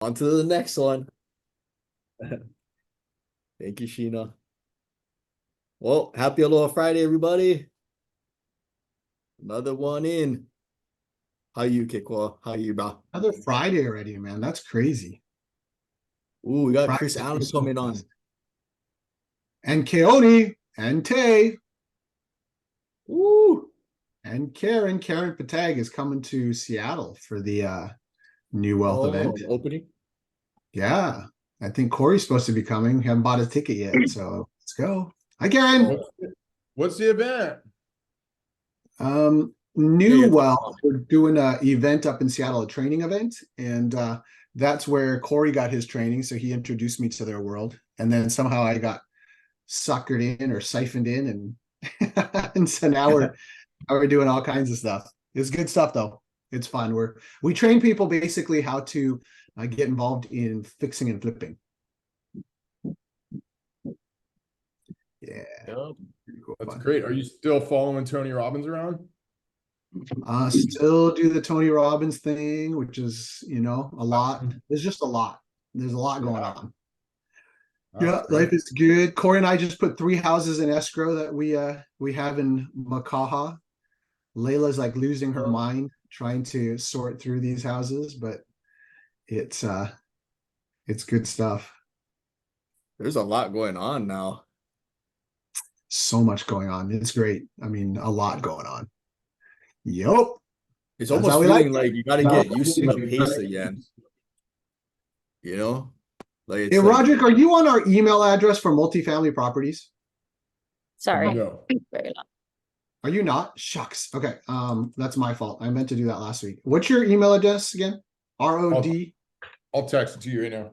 On to the next one. Thank you, Sheena. Well, happy Aloha Friday, everybody. Another one in. How you, Kikwa? How you, bro? Another Friday already, man. That's crazy. Ooh, we got Friday Chris Allen goes so coming on. fast. And Keone and Tay Ooh. and Karen. Karen Patag is coming to Seattle for the New Wealth event. Opening. Yeah. I think Corey's supposed to be coming. Haven't bought a ticket yet. So let's go. Hi, Karen. What's the event? New Wealth. We're doing an event up in Seattle, a training event. And that's where Corey got his training. So he introduced me to their world. And then somehow I got suckered in or siphoned in and so now we're doing all kinds of stuff. It's good stuff though. It's fun. We train people basically how to get involved in fixing and flipping. Yeah, cool. That's fun. Great. Are you still following Tony Robbins around? Still do the Tony Robbins thing, which is a lot. There's just a lot. There's a lot going on. Yeah, life is good. Corey and I just put 3 houses in escrow that we have in Makaha. Layla's like losing her mind trying to sort through these houses, but it's good stuff. There's a lot going on now. So much going on. It's great. I mean, a lot going on. Yep. It's almost feeling like you got to get used to the pace again. You know? Like it's hey, Roderick, are you on our email address for multifamily properties? Sorry. No. Very loud. Are you not? Shucks. Okay. That's my fault. I meant to do that last week. What's your email address again? ROD. I'll text it to you right now.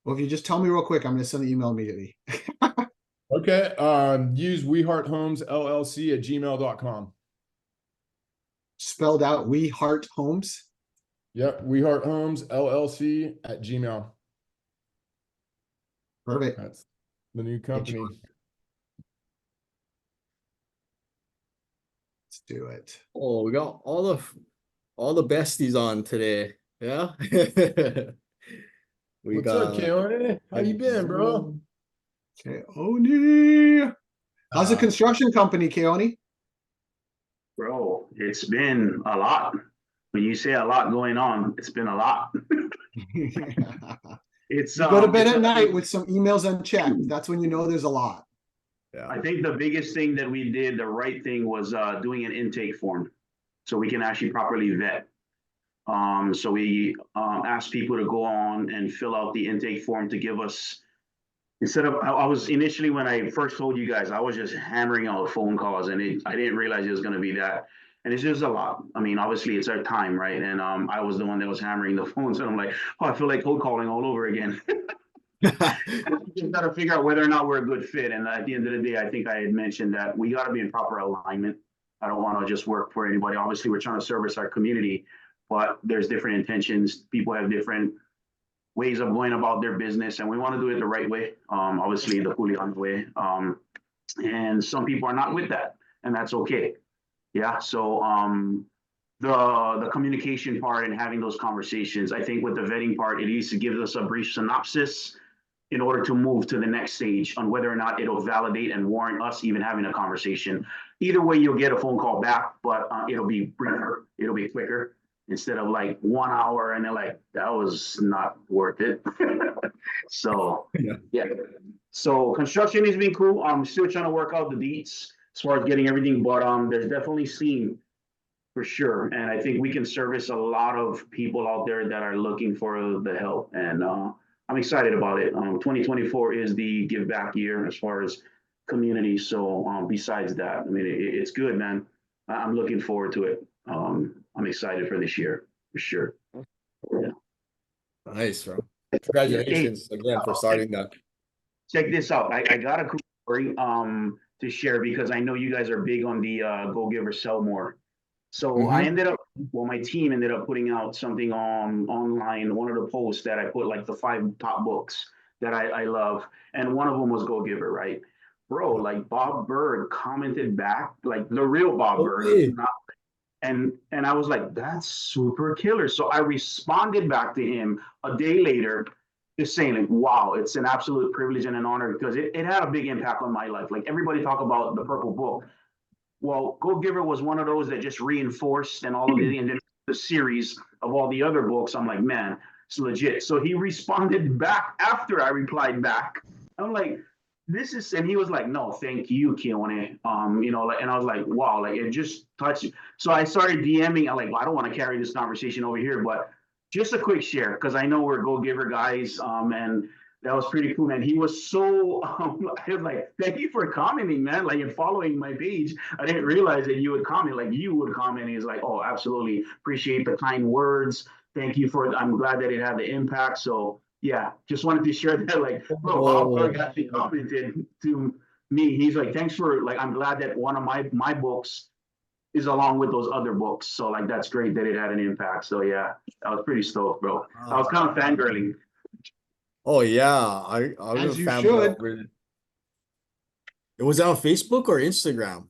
Well, if you just tell me real quick, I'm going to send the email immediately. Okay. Use wehearthomes.llc@gmail.com. Spelled out We Heart Homes. Yep. wehearthomesllc@gmail. Perfect. That's the new company. Let's do it. Oh, we got all the besties on today. Yeah. What's up, Keone? How you been, bro? Keone. How's the construction company, Keone? Bro, it's been a lot. When you say a lot going on, it's been a lot. It's you go to bed at night with some emails unchecked. That's when you know there's a lot. Yeah. I think the biggest thing that we did, the right thing, was doing an intake form so we can actually properly vet. So we asked people to go on and fill out the intake form to give us, instead of, I was initially, when I first told you guys, I was just hammering out phone calls, and I didn't realize it was going to be that. And it's just a lot. I mean, obviously it's our time, right? And I was the one that was hammering the phones, and I'm like, oh, I feel like cold calling all over again. We just got to figure out whether or not we're a good fit. And at the end of the day, I think I had mentioned that we got to be in proper alignment. I don't want to just work for anybody. Obviously, we're trying to service our community, but there's different intentions. People have different ways of going about their business, and we want to do it the right way. Obviously, the Julian way. And some people are not with that, and that's okay. Yeah. So the communication part and having those conversations, I think with the vetting part, it needs to give us a brief synopsis in order to move to the next stage on whether or not it'll validate and warrant us even having a conversation. Either way, you'll get a phone call back, but it'll be briefer, it'll be quicker, instead of like 1 hour and they're like, that was not worth it. So yeah. So construction has been cool. I'm still trying to work out the deets as far as getting everything, but there's definitely steam for sure. And I think we can service a lot of people out there that are looking for the help. And I'm excited about it. 2024 is the give back year as far as community. So besides that, I mean, it's good, man. I'm looking forward to it. I'm excited for this year for sure. Yeah. Nice, bro. Congratulations again for starting that. Check this out. I got a cool story to share, because I know you guys are big on the Go Give or Sell More. So I ended up, my team ended up putting out something online, one of the posts that I put like the 5 top books that I love. And one of them was Go Giver, right? Bro, like Bob Berg commented back, like the real Bob Berg, not And I was like, that's super killer. So I responded back to him a day later, just saying like, wow, it's an absolute privilege and an honor because it had a big impact on my life. Like everybody talk about the Purple Book. Well, Go Giver was one of those that just reinforced and all of the and then the series of all the other books. I'm like, man, it's legit. So he responded back after I replied back. I'm like, this is, and he was like, no, thank you, Keone. Like, and I was like, wow, like it just touched me. So I started DMing. I'm like, well, I don't want to carry this conversation over here, but just a quick share because I know we're Go Giver guys. And that was pretty cool, man. He was so, I was like, thank you for commenting, man. Like, and following my page. I didn't realize that you would comment, like, you would comment. He's like, oh, absolutely. Appreciate the kind words. Thank you for, I'm glad that it had the impact. So, yeah, just wanted to share that. Like, bro, Bob actually commented to me. He's like, thanks for, like, I'm glad that one of my books is along with those other books. So, like, that's great that it had an impact. So, yeah, I was pretty stoked, bro. I was kind of fangirling. Oh yeah, I was As a you fan should. It was on Facebook or Instagram?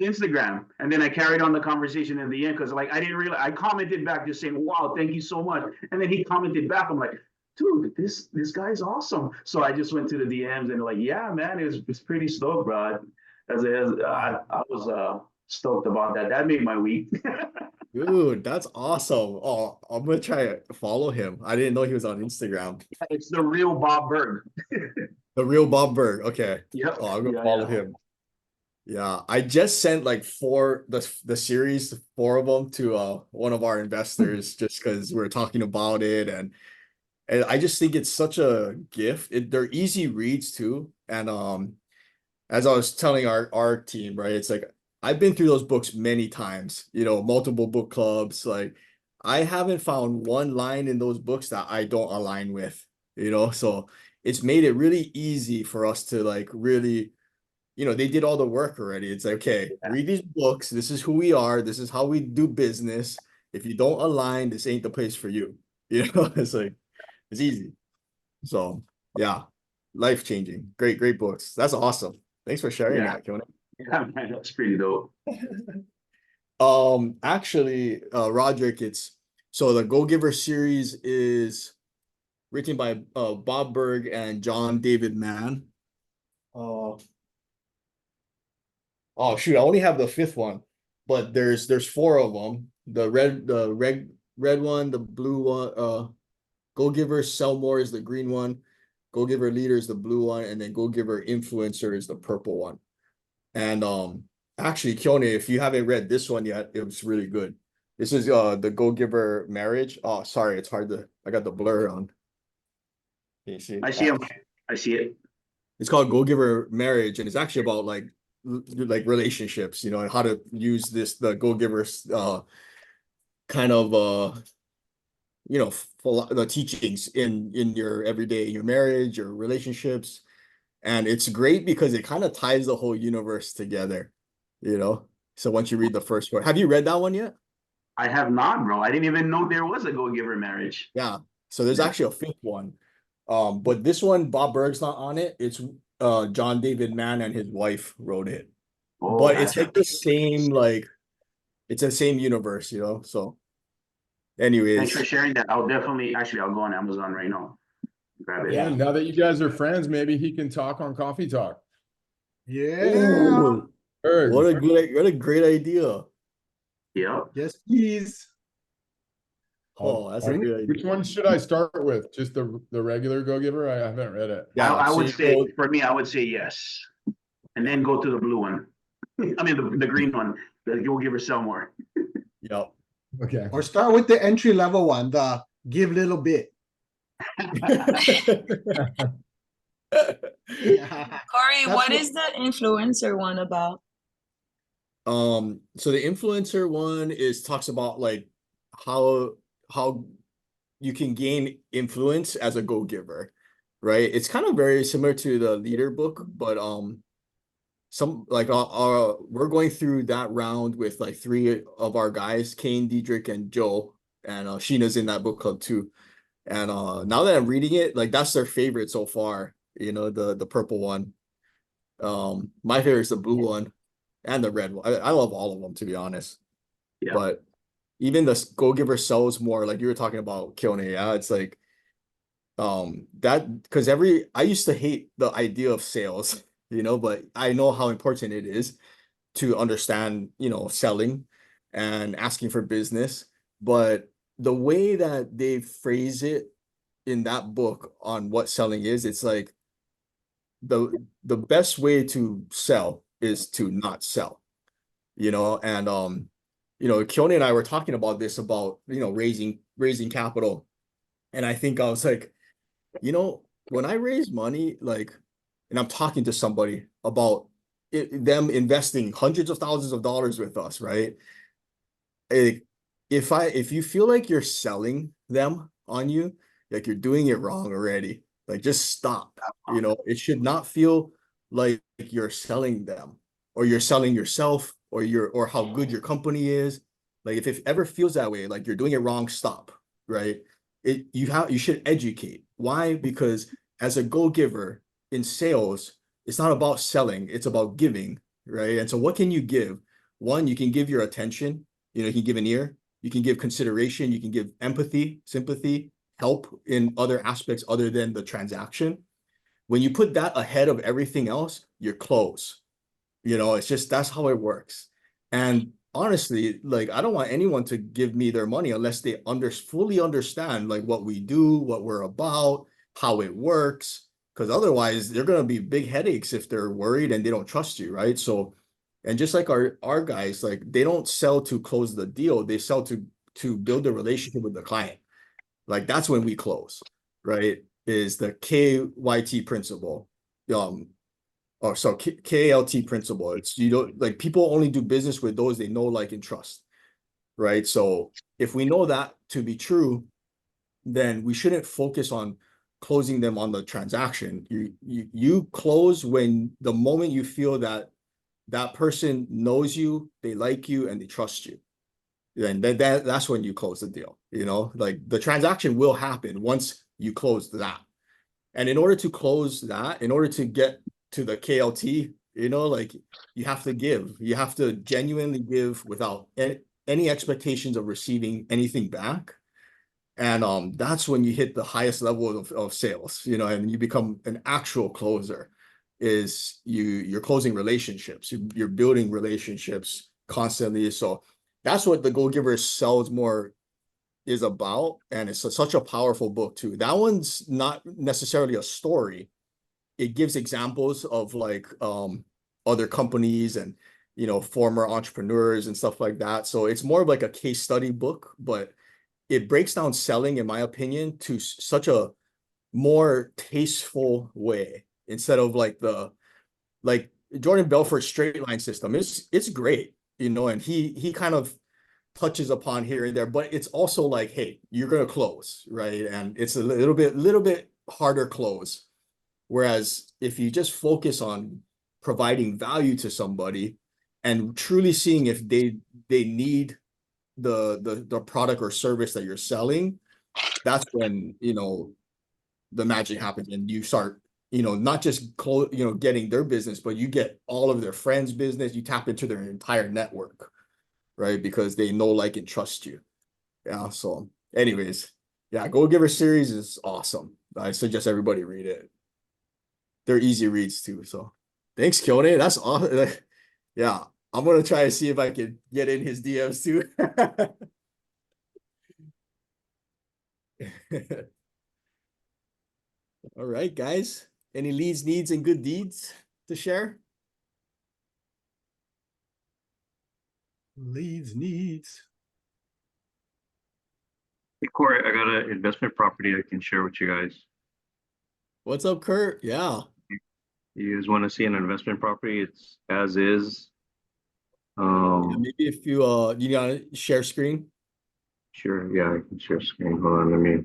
Instagram. And then I carried on the conversation in the end because like I didn't realize I commented back just saying, wow, thank you so much. And then he commented back. I'm like, dude, this guy's awesome. So I just went to the DMs and like, yeah, man, it's pretty stoked, bro. I was stoked about that. That made my week. Dude, that's awesome. Oh, I'm gonna try to follow him. I didn't know he was on Instagram. It's the real Bob Berg. The real Bob Berg. Okay. Yep. Oh, I'm gonna Yeah, follow yeah. him. Yeah, I just sent like the series, four of them to one of our investors just because we are talking about it, and I just think it's such a gift. They're easy reads too. And as I was telling our team, right, it's like I've been through those books many times, multiple book clubs. Like I haven't found one line in those books that I don't align with, so it's made it really easy for us to like really, they did all the work already. It's like, okay, read these books. This is who we are. This is how we do business. If you don't align, this ain't the place for you. It's like, it's easy. So yeah, life changing. Great books. That's awesome. Thanks for sharing that, Keone. Yeah, man, that's pretty dope. Actually, Roderick, so the Go Giver series is written by Bob Berg and John David Mann. Oh shoot, I only have the fifth one, but there's four of them. The red one, the blue one, Go Giver Sell More is the green one, Go Giver Leader is the blue one, and then Go Giver Influencer is the purple one. And actually, Keone, if you haven't read this one yet, it was really good. This is the Go Giver Marriage. Oh, sorry, it's hard to, I got the blur on. Can you see? I see him. I see it. It's called Go Giver Marriage, and it's actually about like relationships, and how to use the Go Givers kind of the teachings in your everyday, your marriage, your relationships. And it's great because it kind of ties the whole universe together, so once you read the first one, have you read that one yet? I have not, bro. I didn't even know there was a Go Giver Marriage. Yeah, so there's actually a fifth one, but this one Bob Berg's not on it. It's John David Mann and his wife wrote it. Oh, But it's like the same, like it's the same universe, so anyways. Thanks for sharing that. I'll go on Amazon right now. Grab it. Yeah, now that you guys are friends, maybe he can talk on Coffee Talk. Yeah. Ooh, Berg. what a great idea. Yeah. Yes, please. Oh, that's a great idea. Which one should I start with? Just the regular Go Giver? I haven't read it. Yeah, I would say, so- for me, I would say yes. And then go to the blue one. I mean, the green one. The Go Giver Sell More. Yep. Okay. Or start with the entry level one, the give little bit. Corey, That's what is the influencer one about? So the influencer one talks about like how you can gain influence as a go-giver, right? It's kind of very similar to the leader book, but some like we're going through that round with like three of our guys, Kane, Diedrich, and Joe, and Sheena's in that book club too. And now that I'm reading it, like that's their favorite so far, the purple one. My favorite is the blue one and the red one. I love all of them, to be honest. Yeah. But even the Go Giver sells more, like you were talking about Keone, yeah. It's like that because I used to hate the idea of sales, but I know how important it is to understand, selling and asking for business. But the way that they phrase it in that book on what selling is, it's like the best way to sell is to not sell, and Keone and I were talking about this about, raising capital. And I think I was like, when I raise money, like, and I'm talking to somebody about them investing hundreds of thousands of dollars with us, right? Like, if you feel like you're selling them on you, like you're doing it wrong already, like just stop. It should not feel like you're selling them or you're selling yourself or how good your company is. Like if it ever feels that way, like you're doing it wrong, stop, right? You should educate. Why? Because as a go-giver in sales, it's not about selling, it's about giving, right? And so what can you give? One, you can give your attention, you can give an ear, you can give consideration, you can give empathy, sympathy, help in other aspects other than the transaction. When you put that ahead of everything else, you're close. It's just that's how it works. And honestly, like I don't want anyone to give me their money unless they fully understand like what we do, what we're about, how it works. Because otherwise, they're gonna be big headaches if they're worried and they don't trust you, right? So, and just like our guys, like they don't sell to close the deal, they sell to build a relationship with the client. Like that's when we close, right? Is the KYT principle. Um, or so KLT principle. It's you don't like people only do business with those they know, like, and trust, right? So if we know that to be true, then we shouldn't focus on closing them on the transaction. You close when the moment you feel that that person knows you, they like you, and they trust you. And that's when you close the deal. Like the transaction will happen once you close that. And in order to close that, in order to get to the KLT, like you have to give. You have to genuinely give without any expectations of receiving anything back. And that's when you hit the highest level of sales, and you become an actual closer. Is you're closing relationships, you're building relationships constantly. So that's what the Go Giver sells more is about, and it's such a powerful book too. That one's not necessarily a story. It gives examples of like other companies and former entrepreneurs and stuff like that. So it's more of like a case study book, but it breaks down selling, in my opinion, to such a more tasteful way instead of like Jordan Belfort's straight line system. It's great, and he kind of touches upon here and there, but it's also like, hey, you're gonna close, right? And it's a little bit harder close. Whereas if you just focus on providing value to somebody and truly seeing if they need the product or service that you're selling, that's when the magic happens and you start not just getting their business, but you get all of their friends' business. You tap into their entire network, right? Because they know, like, and trust you. Yeah. So, anyways, yeah, Go Giver series is awesome. I suggest everybody read it. They're easy reads too. So, thanks, Keone. That's awesome. Yeah, I'm gonna try to see if I can get in his DMs too. All right, guys. Any leads, needs, and good deeds to share? Leads, needs. Hey, Corey, I got an investment property I can share with you guys. What's up, Kurt? Yeah. You guys want to see an investment property? It's as is. Yeah, maybe if you gotta share screen. Sure. Yeah, I can share screen. Hold on, let me.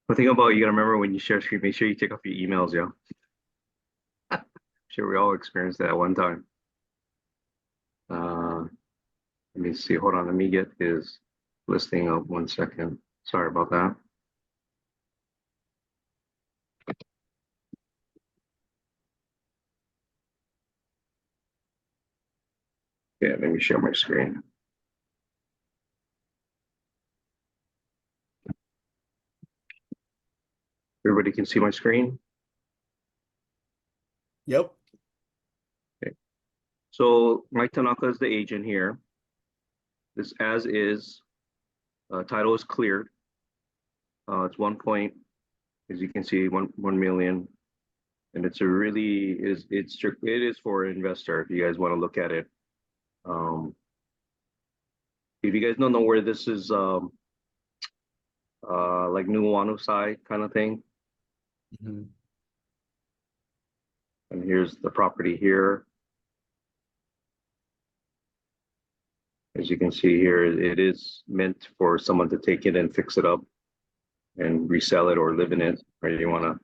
The thing about you gotta remember when you share screen, make sure you take off your emails, yeah. Sure, we all experienced that at one time. Let me see. Hold on. Let me get his listing up 1 second. Sorry about that. Yeah, let me share my screen. Everybody can see my screen. Yep. So Mike Tanaka is the agent here. This as is, title is cleared. It's 1 point, as you can see, 1 million. And it's a really it is for an investor if you guys want to look at it. If you guys don't know where this is, like Nuuanu side kind of thing. Mhm. And here's the property here. As you can see here, it is meant for someone to take it and fix it up and resell it or live in it, or you want to.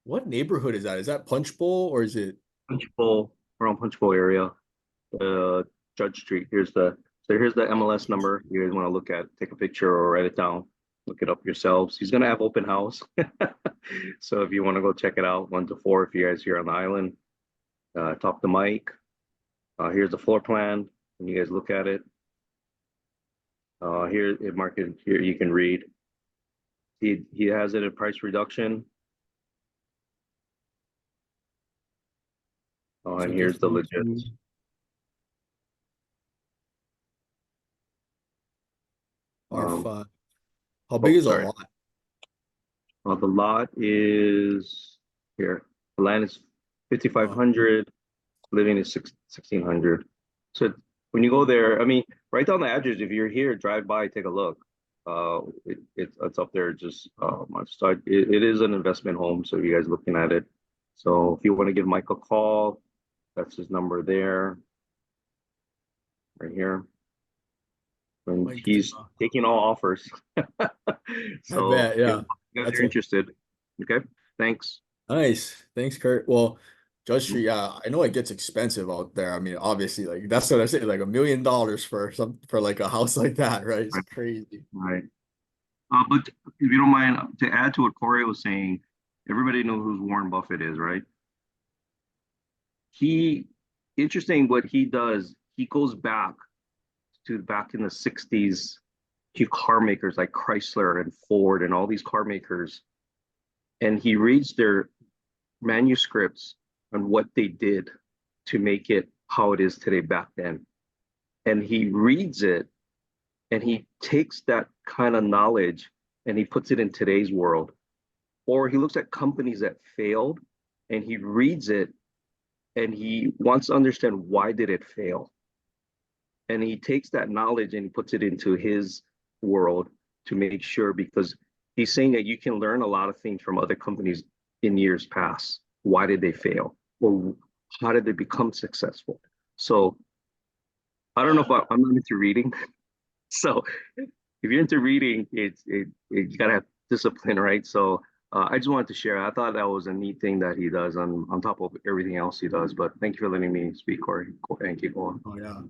What neighborhood is that? Is that Punch Bowl or is it? Punch Bowl, around Punch Bowl area, Judge Street. Here's the MLS number. You guys want to look at, take a picture or write it down, look it up yourselves. He's gonna have open house, so if you want to go check it out, 1 to 4. If you guys here on the island, talk to Mike. Here's the floor plan. When you guys look at it, here it marked it here. You can read. He has it at price reduction. And here's the legit. R5. How big is a sorry. lot? The lot is here. The land is 5,500. Living is 1,600. So when you go there, I mean, write down the address. If you're here, drive by, take a look. It's up there. Just it is an investment home. So you guys looking at it. So if you want to give Mike a call, that's his number there, right here. And Mike he's Tanaka. taking all offers. So I bet, yeah. if you guys That's are interested. Okay, thanks. Nice. Thanks, Kurt. Well, Judge Street, yeah, I know it gets expensive out there. I mean, obviously, like that's what I say, like $1 million for like a house like that, right? It's Right. crazy. Right. But if you don't mind, to add to what Corey was saying, everybody knows who Warren Buffett is, right? Interesting what he does, he goes back in the 60s to car makers like Chrysler and Ford and all these car makers. And he reads their manuscripts on what they did to make it how it is today back then. And he reads it and he takes that kind of knowledge and he puts it in today's world. Or he looks at companies that failed and he reads it and he wants to understand why did it fail. And he takes that knowledge and he puts it into his world to make sure, because he's saying that you can learn a lot of things from other companies in years past. Why did they fail? Or how did they become successful? So I don't know if I'm not into reading. So if you're into reading, you gotta have discipline, right? So I just wanted to share. I thought that was a neat thing that he does on top of everything else he does. But thank you for letting me speak, Corey. Thank you. Go on. Oh yeah.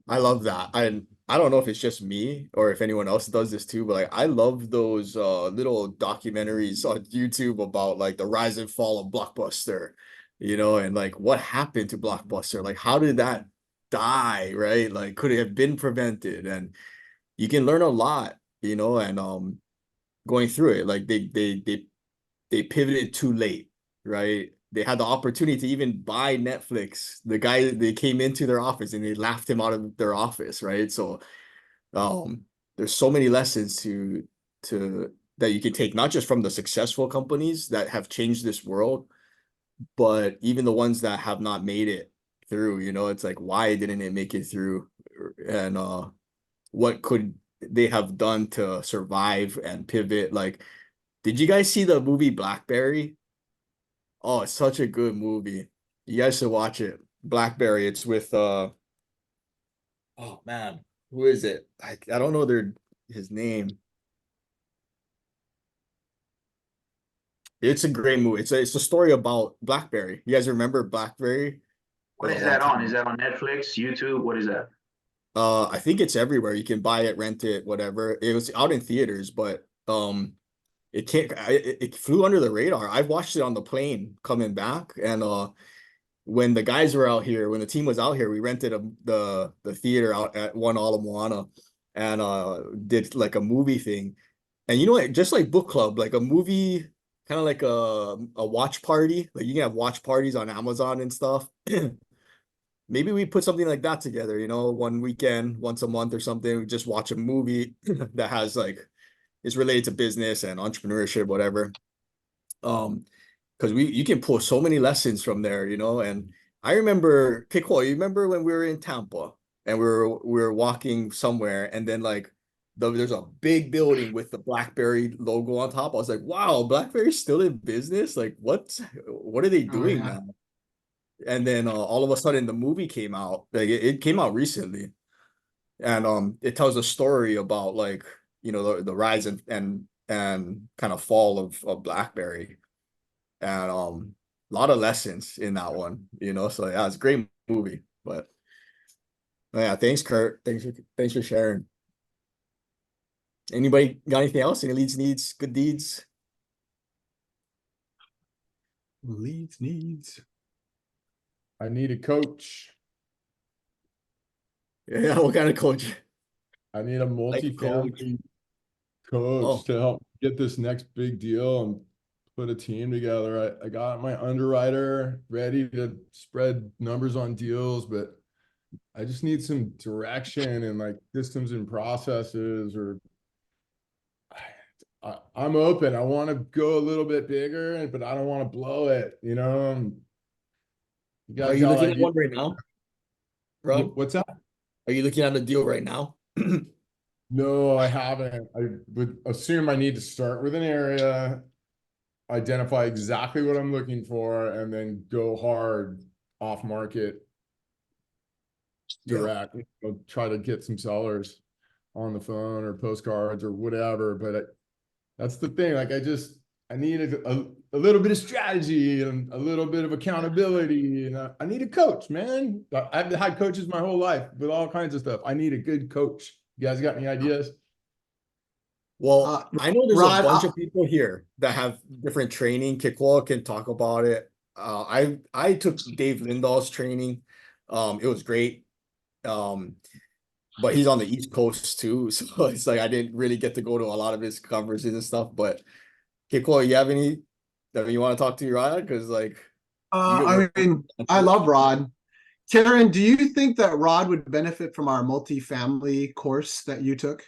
I love that. I don't know if it's just me or if anyone else does this too, but like I love those little documentaries on YouTube about like the rise and fall of Blockbuster, and like what happened to Blockbuster, like how did that die, right? Like could it have been prevented? And you can learn a lot, and going through it. Like they pivoted too late, right? They had the opportunity to even buy Netflix. They came into their office and they laughed him out of their office, right? So there's so many lessons to that you can take, not just from the successful companies that have changed this world, but even the ones that have not made it through. It's like, why didn't it make it through? And what could they have done to survive and pivot? Like, did you guys see the movie Blackberry? Oh, it's such a good movie. You guys should watch it. Blackberry. It's with oh man, who is it? I don't know his name. It's a great movie. It's a story about Blackberry. You guys remember Blackberry? What is that on? Is that on Netflix, YouTube? What is that? I think it's everywhere. You can buy it, rent it, whatever. It was out in theaters, but it flew under the radar. I watched it on the plane coming back, and when the guys were out here, when the team was out here, we rented the theater out at One Ala Moana, and did like a movie thing. And you know what, just like book club, like a movie, kind of like a watch party. Like you can have watch parties on Amazon and stuff. Maybe we put something like that together, you know, one weekend, once a month or something. We just watch a movie that has like is related to business and entrepreneurship, whatever. Because you can pull so many lessons from there, you know. And I remember, Kiko, you remember when we were in Tampa and we were walking somewhere, and then like there's a big building with the BlackBerry logo on top. I was like, wow, BlackBerry's still in business? Like what are they Oh, doing yeah. now? And then all of a sudden the movie came out. Like it came out recently, and it tells a story about like, you know, the rise and kind of fall of BlackBerry, and a lot of lessons in that one, you know. So yeah, it's a great movie. But yeah, thanks, Kurt. Thanks for sharing. Anybody got anything else? Any leads, needs, good deeds? Leads, needs. I need a coach. Yeah, what kind of coach? I need a Life coach. multifamily coach Oh. to help get this next big deal and put a team together. I got my underwriter ready to spread numbers on deals, but I just need some direction and like systems and processes, or I'm open. I want to go a little bit bigger, but I don't want to blow it, you know? You Are guys you got looking at ideas? one right now, Rob? What's that? Are you looking at a deal right now? No, I haven't. I would assume I need to start with an area, identify exactly what I'm looking for, and then go hard off market Yeah. direct. You know, try to get some sellers on the phone or postcards or whatever. But that's the thing. Like I need a little bit of strategy and a little bit of accountability, and I need a coach, man. I've had coaches my whole life with all kinds of stuff. I need a good coach. You guys got any ideas? Well, I know there's Rod, a bunch of people here that have different training. Kikwa can talk about it. I took Dave Lindahl's training. It was great. But he's on the East Coast too, so it's like I didn't really get to go to a lot of his conferences and stuff. But Kikwa, you have any that you want to talk to Rod? Because like I mean, I love Rod. Karen, do you think that Rod would benefit from our multifamily course that you took?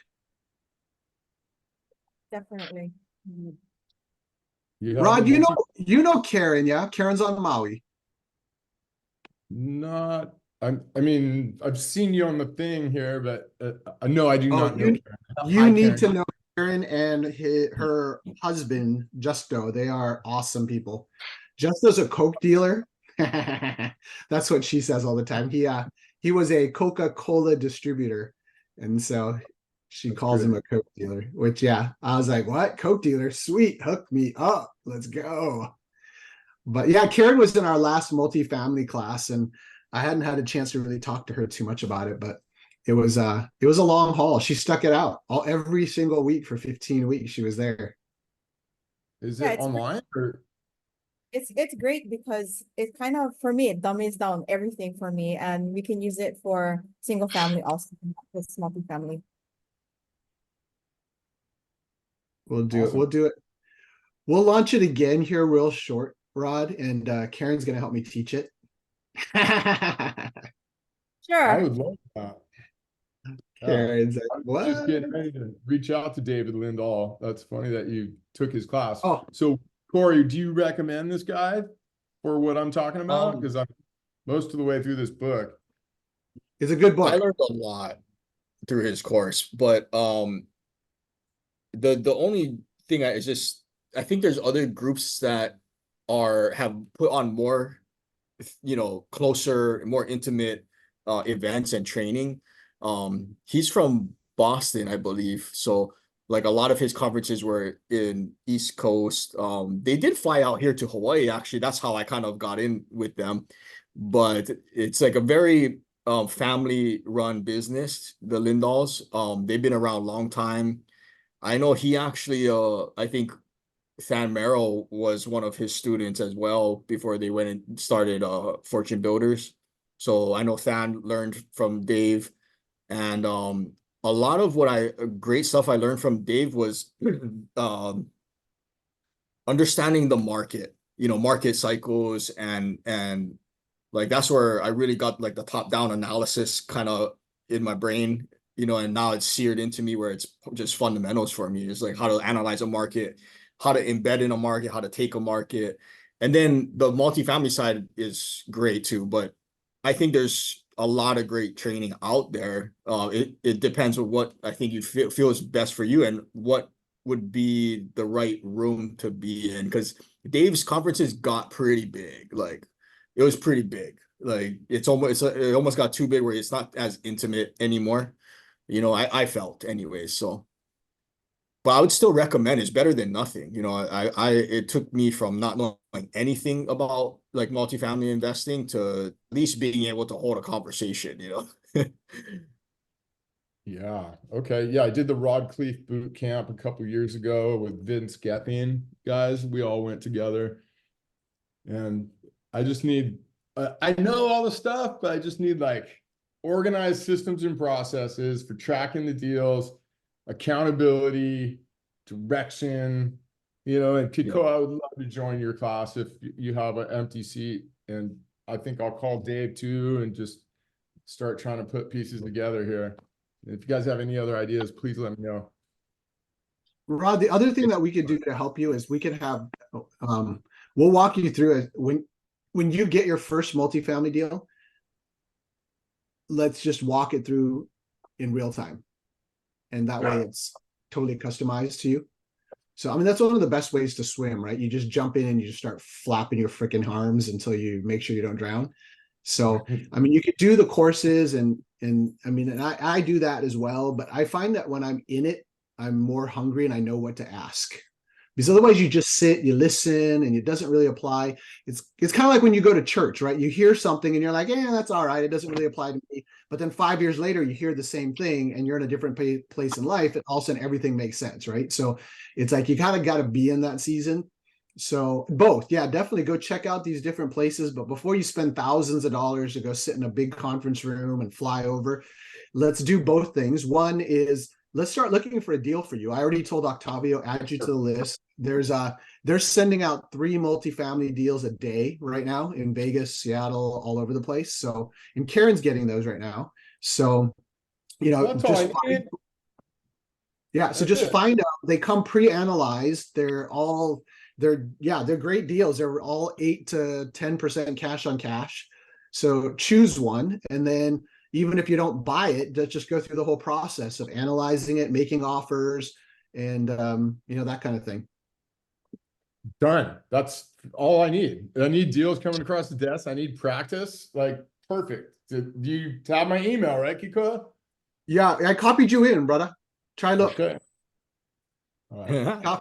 Definitely. You have Rod, a you know Karen, yeah? Karen's on Maui. Not, I mean, I've seen you on the thing here, but no, I do Oh, not know you- Karen. You Hi, need Karen. to know Karen and her husband, Justo. They are awesome people. Justo's a Coke dealer. That's what she says all the time. He was a Coca-Cola distributor. And so she That's calls him great. a Coke dealer, which yeah, I was like, what? Coke dealer? Sweet, hook me up. Let's go. But yeah, Karen was in our last multifamily class, and I hadn't had a chance to really talk to her too much about it, but it was a long haul. She stuck it out every single week for 15 weeks. She was there. Is Yeah, it it's online or? It's great because it kind of, for me, it dummies down everything for me, and we can use it for single family also, not just multifamily. We'll do it. Awesome. We'll do it. We'll launch it again here real short, Rod, and Karen's gonna help me teach it. I Sure. would love that. Yeah. Karen's like, I'm what? just getting ready to reach out to David Lindahl. That's funny that you took his class. Oh. So Corey, do you recommend this guy for what I'm talking about? Um, Because I'm most of the way through this book. It's a good I book. learned a lot through his course, but the only thing is just I think there's other groups that have put on more, you know, closer, more intimate events and training. He's from Boston, I believe. So like a lot of his conferences were in East Coast. They did fly out here to Hawaii, actually. That's how I kind of got in with them. But it's like a very family run business, the Lindahls. They've been around a long time. I know he actually I think Than Merrill was one of his students as well before they went and started Fortune Builders. So I know Than learned from Dave, and a lot of what great stuff I learned from Dave was understanding the market, market cycles and like that's where I really got like the top-down analysis kind of in my brain, and now it's seared into me where it's just fundamentals for me. It's like how to analyze a market, how to embed in a market, how to take a market. And then the multifamily side is great too, but I think there's a lot of great training out there. It depends on what I think you feel is best for you and what would be the right room to be in. Because Dave's conferences got pretty big. Like it was pretty big. Like it almost got too big where it's not as intimate anymore. I felt anyways. So, but I would still recommend it's better than nothing. It took me from not knowing anything about like multifamily investing to at least being able to hold a conversation, Yeah. Okay. Yeah, I did the Rod Cleef boot camp a couple years ago with Vince Gepping guys. We all went together, and I just need. I know all the stuff, but I just need like organized systems and processes for tracking the deals, accountability, direction. And Kiko, I would love to join your class if you have an empty seat, and I think I'll call Dave too and just start trying to put pieces together here. If you guys have any other ideas, please let me know. Rod, the other thing that we could do to help you is we could have, we'll walk you through it when you get your first multifamily deal. Let's just walk it through in real time, and that way it's totally customized to you. So, I mean, that's one of the best ways to swim, right? You just jump in and you just start flapping your freaking arms until you make sure you don't drown. So, I mean, you could do the courses and I mean, and I do that as well, but I find that when I'm in it, I'm more hungry and I know what to ask. Because otherwise you just sit, you listen, and it doesn't really apply. It's kind of like when you go to church, right? You hear something and you're like, yeah, that's all right. It doesn't really apply to me. But then 5 years later, you hear the same thing and you're in a different place in life, and all of a sudden everything makes sense, right? So it's like you kind of got to be in that season. So both, yeah, definitely go check out these different places. But before you spend thousands of dollars to go sit in a big conference room and fly over, let's do both things. One is let's start looking for a deal for you. I already told Octavio, add you to the list. They're sending out 3 multifamily deals a day right now in Vegas, Seattle, all over the place. So, and Karen's getting those right now. So, just find out. They come pre-analyzed. They're great deals. They're all 8 to 10% cash on cash. So choose one, and then even if you don't buy it, just go through the whole process of analyzing it, making offers, and that kind of thing. Done. That's all I need. I need deals coming across the desk. I need practice. Like, perfect. Do you have my email, right, Kiko? Yeah, I copied you in, brother. Try look. Okay. All right.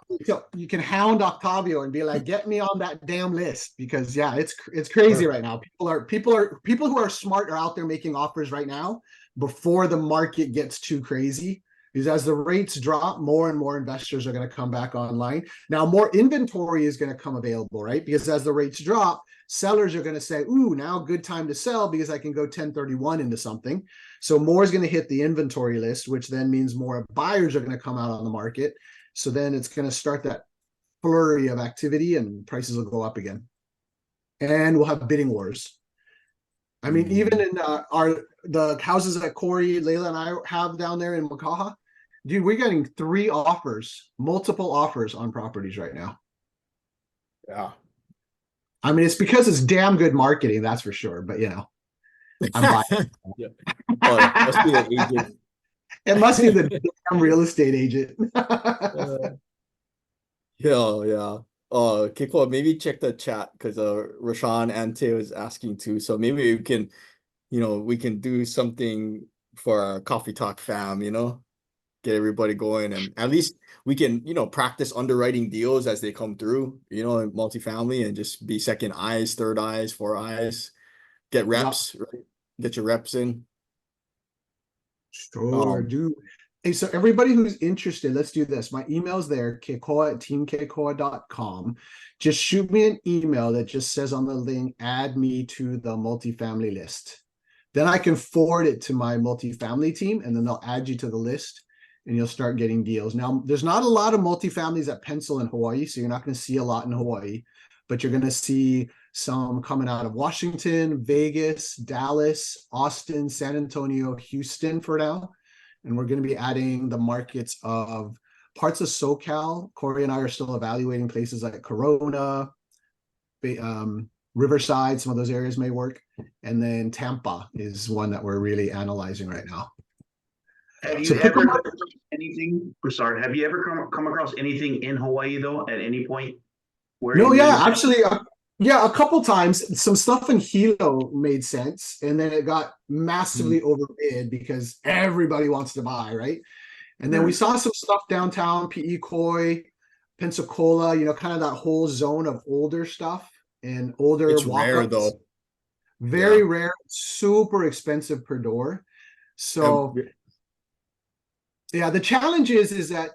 You can hound Octavio and be like, get me on that damn list, because yeah, it's crazy right now. People who are smart are out there making offers right now before the market gets too crazy. Because as the rates drop, more and more investors are going to come back online. Now, more inventory is going to come available, right? Because as the rates drop, sellers are going to say, ooh, now good time to sell because I can go 1031 into something. So more is going to hit the inventory list, which then means more buyers are going to come out on the market. So then it's going to start that flurry of activity and prices will go up again. And we'll have bidding wars. I mean, even in the houses that Corey, Layla, and I have down there in Wakaha, dude, we're getting 3 offers, multiple offers on properties right now. Yeah. I mean, it's because it's damn good marketing, that's for sure. But I'm buying. Must be an agent. It must be the damn real estate agent. Yeah. Kiko, maybe check the chat because Rashawn and Teo is asking too. So maybe we can, we can do something for our Coffee Talk fam, get everybody going, and at least we can, practice underwriting deals as they come through, in multifamily, and just be second eyes, third eyes, four eyes, get reps, right? Get your reps in. Sure, do. Hey, so everybody who's interested, let's do this. My email's there, kekoa@teamkekoa.com. Just shoot me an email that just says on the link, add me to the multifamily list. then I can forward it to my multifamily team, and then they'll add you to the list, and you'll start getting deals. Now, there's not a lot of multifamilies that pencil in Hawaii, so you're not going to see a lot in Hawaii, but you're going to see some coming out of Washington, Vegas, Dallas, Austin, San Antonio, Houston for now. And we're going to be adding the markets of parts of SoCal. Corey and I are still evaluating places like Corona, Riverside, some of those areas may work. And then Tampa is one that we're really analyzing right now. Have So you pick ever them come up. across anything? I'm sorry. Have you ever come across anything in Hawaii though? At any point? Where No, it made yeah, sense? actually, yeah, a couple times. Some stuff in Hilo made sense, and then it got massively overbid because everybody wants to buy, right? And then we saw some stuff downtown, PE Koi, Pensacola, kind of that whole zone of older stuff and older It's rare walk-ups. though. Very Yeah. rare, super expensive per door. So And yeah, the challenge is that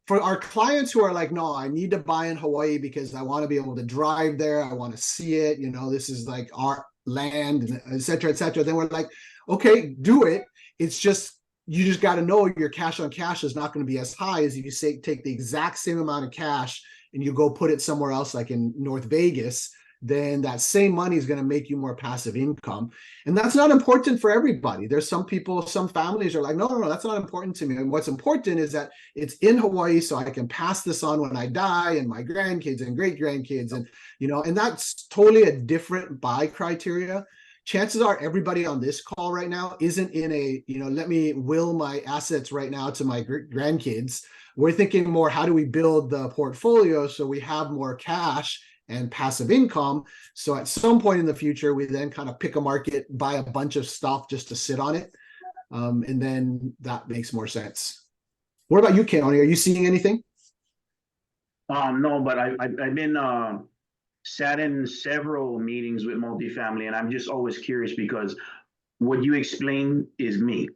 for our clients who are like, no, I need to buy in Hawaii because I want to be able to drive there, I want to see it, this is like our land, and et cetera, et cetera. Then we're like, okay, do it. It's just you just got to know your cash on cash is not going to be as high as if you say take the exact same amount of cash and you go put it somewhere else, like in North Vegas. Then that same money is going to make you more passive income. And that's not important for everybody. There's some people, some families are like, no, that's not important to me. And what's important is that it's in Hawaii, so I can pass this on when I die, and my grandkids and great grandkids. And, and that's totally a different buy criteria. Chances are everybody on this call right now isn't in a, let me will my assets right now to my grandkids. We're thinking more, how do we build the portfolio so we have more cash and passive income? So at some point in the future, we then kind of pick a market, buy a bunch of stuff just to sit on it. And then that makes more sense. What about you, Keone? Are you seeing anything? No, but I've been sat in several meetings with multifamily, and I'm just always curious because what you explain is me.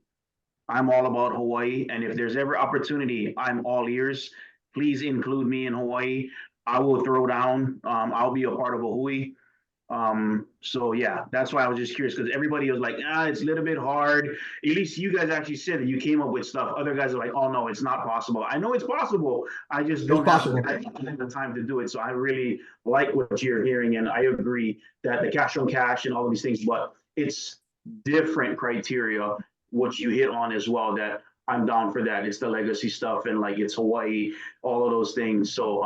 I'm all about Hawaii, and if there's ever opportunity, I'm all ears. Please include me in Hawaii. I will throw down. I'll be a part of a Hui. So yeah, that's why I was just curious, because everybody was like, it's a little bit hard. At least you guys actually said that you came up with stuff. Other guys are like, oh no, it's not possible. I know it's possible. I just don't have the time to do it. So I really like what you're hearing, and I agree that the cash on cash and all of these things, but it's different criteria, what you hit on as well, that I'm down for that. It's the legacy stuff, and like it's Hawaii, all of those things. So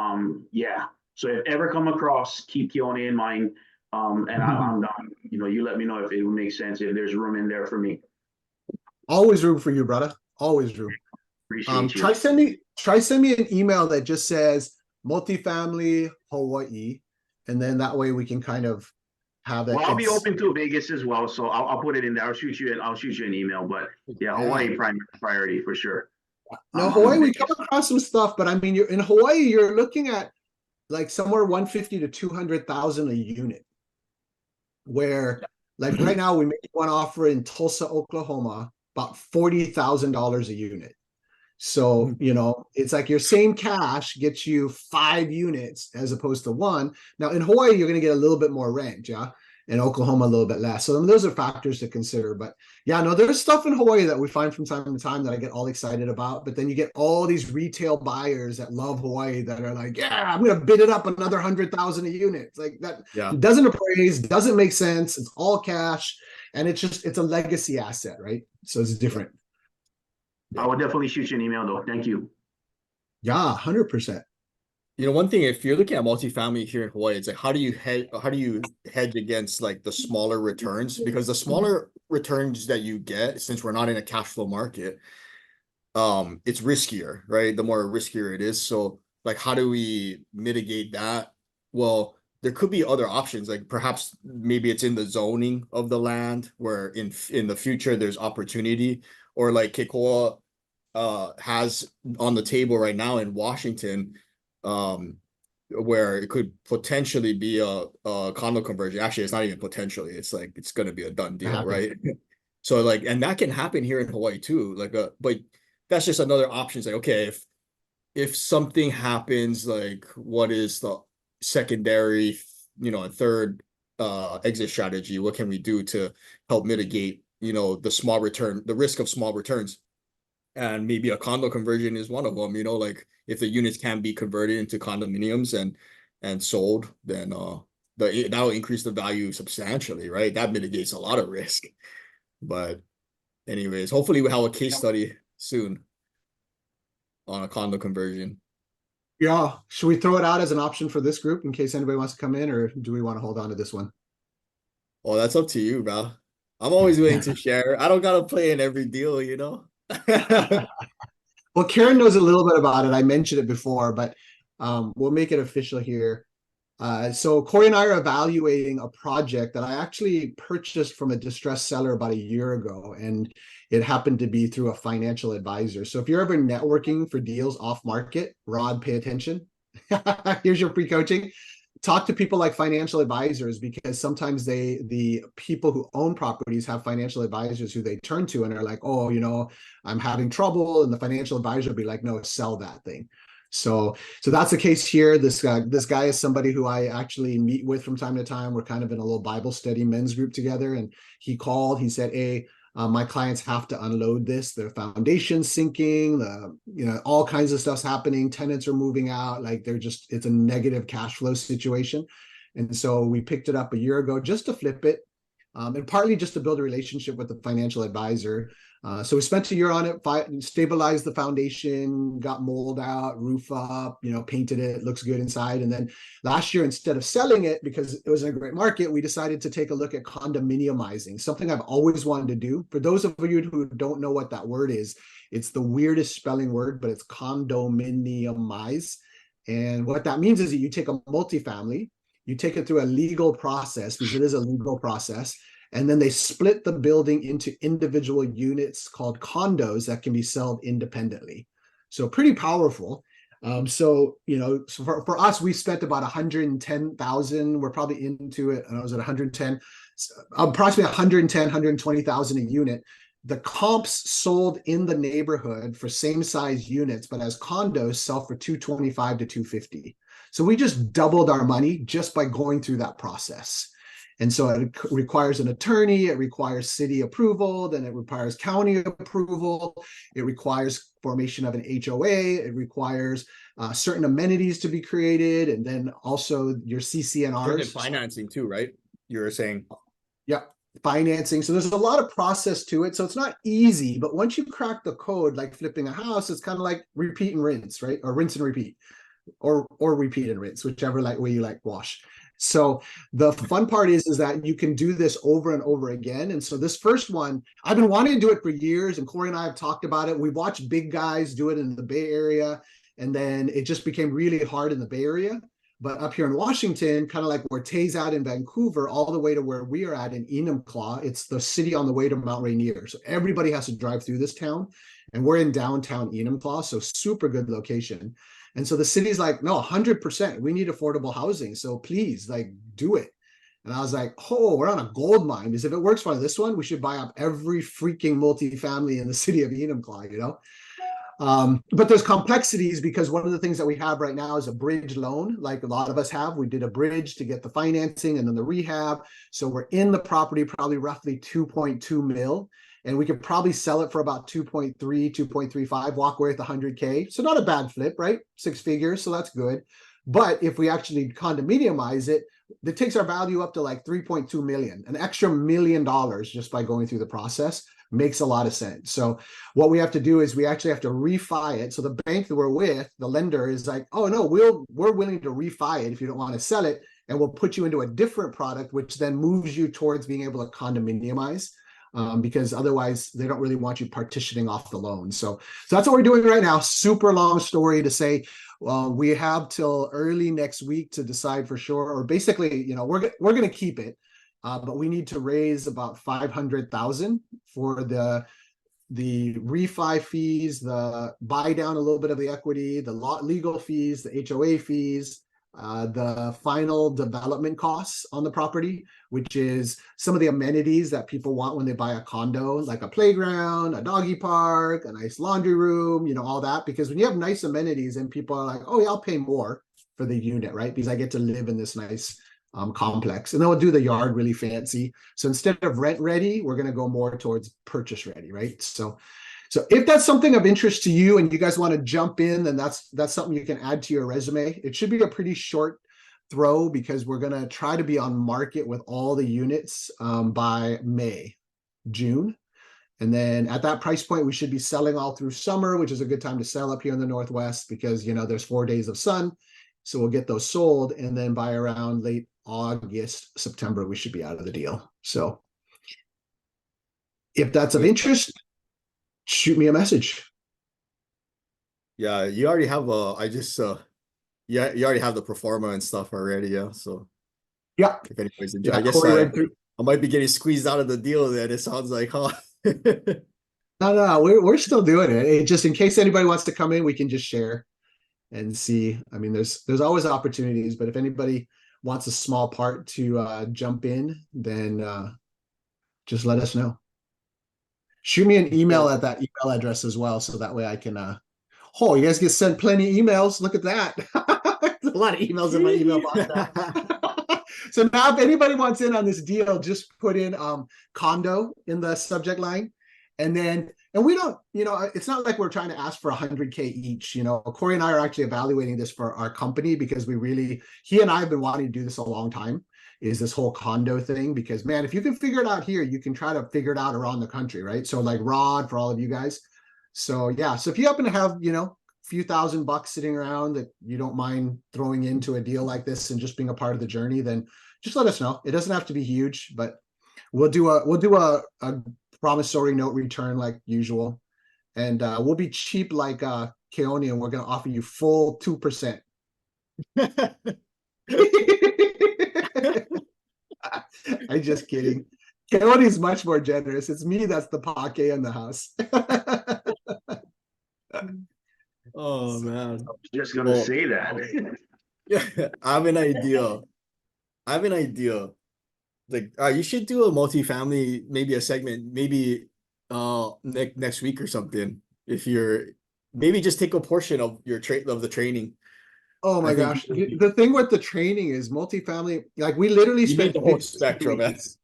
yeah. So if ever come across, keep Keone in mind. And I'm down. You let me know if it would make sense, if there's room in there for me. Always room for you, brother. Always room. Appreciate you. Try send me an email that just says multifamily Hawaii, and then that way we can kind of have that. Well, I'll be open to Vegas as well, so I'll put it in there. I'll shoot you an email, but yeah, Hawaii priority for sure. No, Hawaii, we come across some stuff, but I mean, you're in Hawaii, you're looking at like somewhere 150 to 200,000 a unit. Where like right now we made one offer in Tulsa, Oklahoma, about $40,000 a unit. So, it's like your same cash gets you 5 units as opposed to 1. Now in Hawaii, you're going to get a little bit more rent, yeah. In Oklahoma, a little bit less. So those are factors to consider. But yeah, no, there's stuff in Hawaii that we find from time to time that I get all excited about. But then you get all these retail buyers that love Hawaii that are like, yeah, I'm going to bid it up another 100,000 a unit. It's like that doesn't appraise, doesn't make sense. It's all cash. And it's a legacy asset, right? So it's different. I will definitely shoot you an email though. Thank you. Yeah, 100%. One thing, if you're looking at multifamily here in Hawaii, it's like how do you hedge against like the smaller returns? Because the smaller returns that you get, since we're not in a cash flow market, it's riskier, right? The more riskier it is. So like how do we mitigate that? Well, there could be other options, like perhaps maybe it's in the zoning of the land where in the future there's opportunity, or like Kekoa has on the table right now in Washington, where it could potentially be a condo conversion. Actually, it's not even potentially, it's like it's going to be a done deal, right? So like, and that can happen here in Hawaii too, like but that's just another option. It's like, okay, if something happens, like what is the secondary, a third exit strategy? What can we do to help mitigate, the risk of small returns? And maybe a condo conversion is one of them, like if the units can be converted into condominiums and sold, then that'll increase the value substantially, right? That mitigates a lot of risk. But anyways, hopefully we'll have a case study soon on a condo conversion. Yeah, should we throw it out as an option for this group in case anybody wants to come in, or do we want to hold on to this one? Well, that's up to you, bro. I'm always willing to share. I don't gotta play in every deal, Well, Karen knows a little bit about it. I mentioned it before, but we'll make it official here. So Corey and I are evaluating a project that I actually purchased from a distressed seller about a year ago, and it happened to be through a financial advisor. So if you're ever networking for deals off market, Rod, pay attention. Here's your free coaching. Talk to people like financial advisors, because sometimes the people who own properties have financial advisors who they turn to and are like, oh, I'm having trouble. And the financial advisor will be like, no, sell that thing. So that's the case here. This guy is somebody who I actually meet with from time to time. We're kind of in a little Bible study men's group together. And he called, he said, hey, my clients have to unload this. Their foundation's sinking, all kinds of stuff's happening. Tenants are moving out. Like it's a negative cash flow situation. And so we picked it up a year ago just to flip it. And partly just to build a relationship with the financial advisor. So we spent a year on it, stabilized the foundation, got mold out, roof up, painted it, looks good inside. And then last year, instead of selling it because it was in a great market, we decided to take a look at condominiumizing, something I've always wanted to do. For those of you who don't know what that word is, it's the weirdest spelling word, but it's condominiumize. And what that means is that you take a multifamily, you take it through a legal process, because it is a legal process, and then they split the building into individual units called condos that can be sold independently. So pretty powerful. So for us, we spent about 110,000. We're probably into it. And I was at 110, approximately 110, 120,000 a unit. The comps sold in the neighborhood for same size units, but as condos sell for 225 to 250. So we just doubled our money just by going through that process. And so it requires an attorney, it requires city approval, then it requires county approval, it requires formation of an HOA, it requires certain amenities to be created, and then also your CCNRs. And financing too, right? You were saying. Yeah, financing. So there's a lot of process to it. So it's not easy, but once you crack the code, like flipping a house, it's kind of like repeat and rinse, right? Or rinse and repeat. Or repeat and rinse, whichever way you like wash. So the fun part is that you can do this over and over again. And so this first one, I've been wanting to do it for years, and Corey and I have talked about it. We watched big guys do it in the Bay Area, and then it just became really hard in the Bay Area. But up here in Washington, kind of like where Tay's at in Vancouver, all the way to where we are at in Enumclaw, it's the city on the way to Mount Rainier. So everybody has to drive through this town, and we're in downtown Enumclaw, so super good location. And so the city's like, no, 100%, we need affordable housing. So please, do it. And I was like, oh, we're on a gold mine, because if it works for this one, we should buy up every freaking multifamily in the city of Enumclaw, But there's complexities, because one of the things that we have right now is a bridge loan, like a lot of us have. We did a bridge to get the financing and then the rehab. So we're in the property probably roughly 2.2 mil. And we could probably sell it for about 2.3, 2.35, walk away with 100K. So not a bad flip, right? 6 figures, so that's good. But if we actually condominiumize it, it takes our value up to like 3.2 million. An extra $1 million just by going through the process makes a lot of sense. So what we have to do is we actually have to refi it. So the bank that we're with, the lender, is like, oh no, we're willing to refi it if you don't want to sell it, and we'll put you into a different product, which then moves you towards being able to condominiumize. Because otherwise they don't really want you partitioning off the loan. So that's what we're doing right now. Super long story to say, we have till early next week to decide for sure, or basically, we're going to keep it, but we need to raise about 500,000 for the refi fees, the buy down a little bit of the equity, the legal fees, the HOA fees, the final development costs on the property, which is some of the amenities that people want when they buy a condo, like a playground, a doggy park, a nice laundry room, all that. Because when you have nice amenities, and people are like, oh yeah, I'll pay more for the unit, right? Because I get to live in this nice complex, and then we'll do the yard really fancy. So instead of rent ready, we're going to go more towards purchase ready, right? So if that's something of interest to you and you guys want to jump in, then that's something you can add to your resume. It should be a pretty short throw because we're going to try to be on market with all the units by June. And then at that price point, we should be selling all through summer, which is a good time to sell up here in the Northwest because, there's 4 days of sun. So we'll get those sold. And then by around late August, September, we should be out of the deal. So if that's of interest, shoot me a message. Yeah, you already have you already have the performa and stuff already, yeah. So Yeah. if anybody's Yeah, I guess Corey read through. I might be getting squeezed out of the deal then. It sounds like, huh? No, we're still doing it. Just in case anybody wants to come in, we can just share and see. I mean, there's always opportunities, but if anybody wants a small part to jump in, then just let us know. Shoot me an email at that email address as well, so that way I can. You guys get sent plenty of emails. Look at that. There's a lot of emails in my email box now. So now, if anybody wants in on this deal, just put in condo in the subject line. And we don't, it's not like we're trying to ask for 100K each. Corey and I are actually evaluating this for our company because he and I have been wanting to do this a long time, is this whole condo thing. Because, man, if you can figure it out here, you can try to figure it out around the country, right? So like Rod, for all of you guys. So yeah, so if you happen to have, a few $1,000 sitting around that you don't mind throwing into a deal like this and just being a part of the journey, then just let us know. It doesn't have to be huge, but we'll do a promissory note return like usual, and we'll be cheap like Keone, and we're going to offer you full 2%. I'm just kidding. Keone is much more generous. It's me that's the pake in the house. Oh man, I was just gonna say that. yeah, I have an idea. Like, you should do a multifamily, maybe a segment, maybe next week or something. If you're maybe just take a portion of your of the training. Oh my I think gosh. The thing with the training is multifamily, like we literally you spent need the whole 15 spectrum, man. weeks.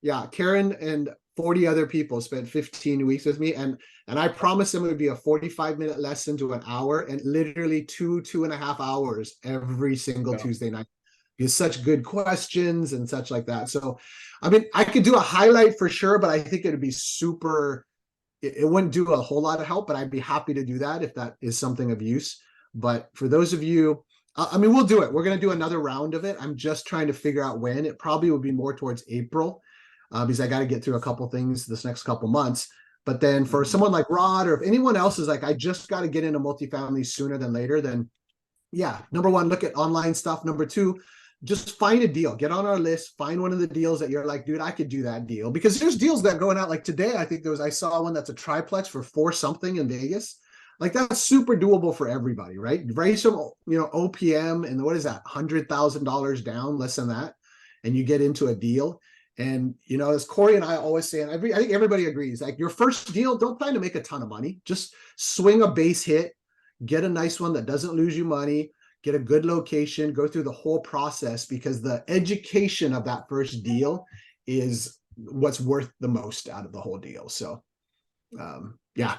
Yeah, Karen and 40 other people spent 15 weeks with me, and I promised them it would be a 45-minute lesson to an hour, and literally 2.5 hours every single Tuesday night. Because such good questions and such like that. So, I mean, I could do a highlight for sure, but I think it'd be super. It wouldn't do a whole lot of help, but I'd be happy to do that if that is something of use. But for those of you, I mean, we'll do it. We're going to do another round of it. I'm just trying to figure out when. It probably will be more towards April. Because I got to get through a couple things this next couple months. But then for someone like Rod, or if anyone else is like, I just got to get into multifamily sooner than later, then yeah, number one, look at online stuff. Number two, just find a deal, get on our list, find one of the deals that you're like, dude, I could do that deal. Because there's deals that are going out like today. I think I saw one that's a triplex for 4 something in Vegas. Like that's super doable for everybody, right? Raise some, OPM, and what is that? $100,000 down, less than that. And you get into a deal. And, as Corey and I always say, and I think everybody agrees, like your first deal, don't plan to make a ton of money. Just swing a base hit, get a nice one that doesn't lose you money, get a good location, go through the whole process, because the education of that first deal is what's worth the most out of the whole deal. So, yeah,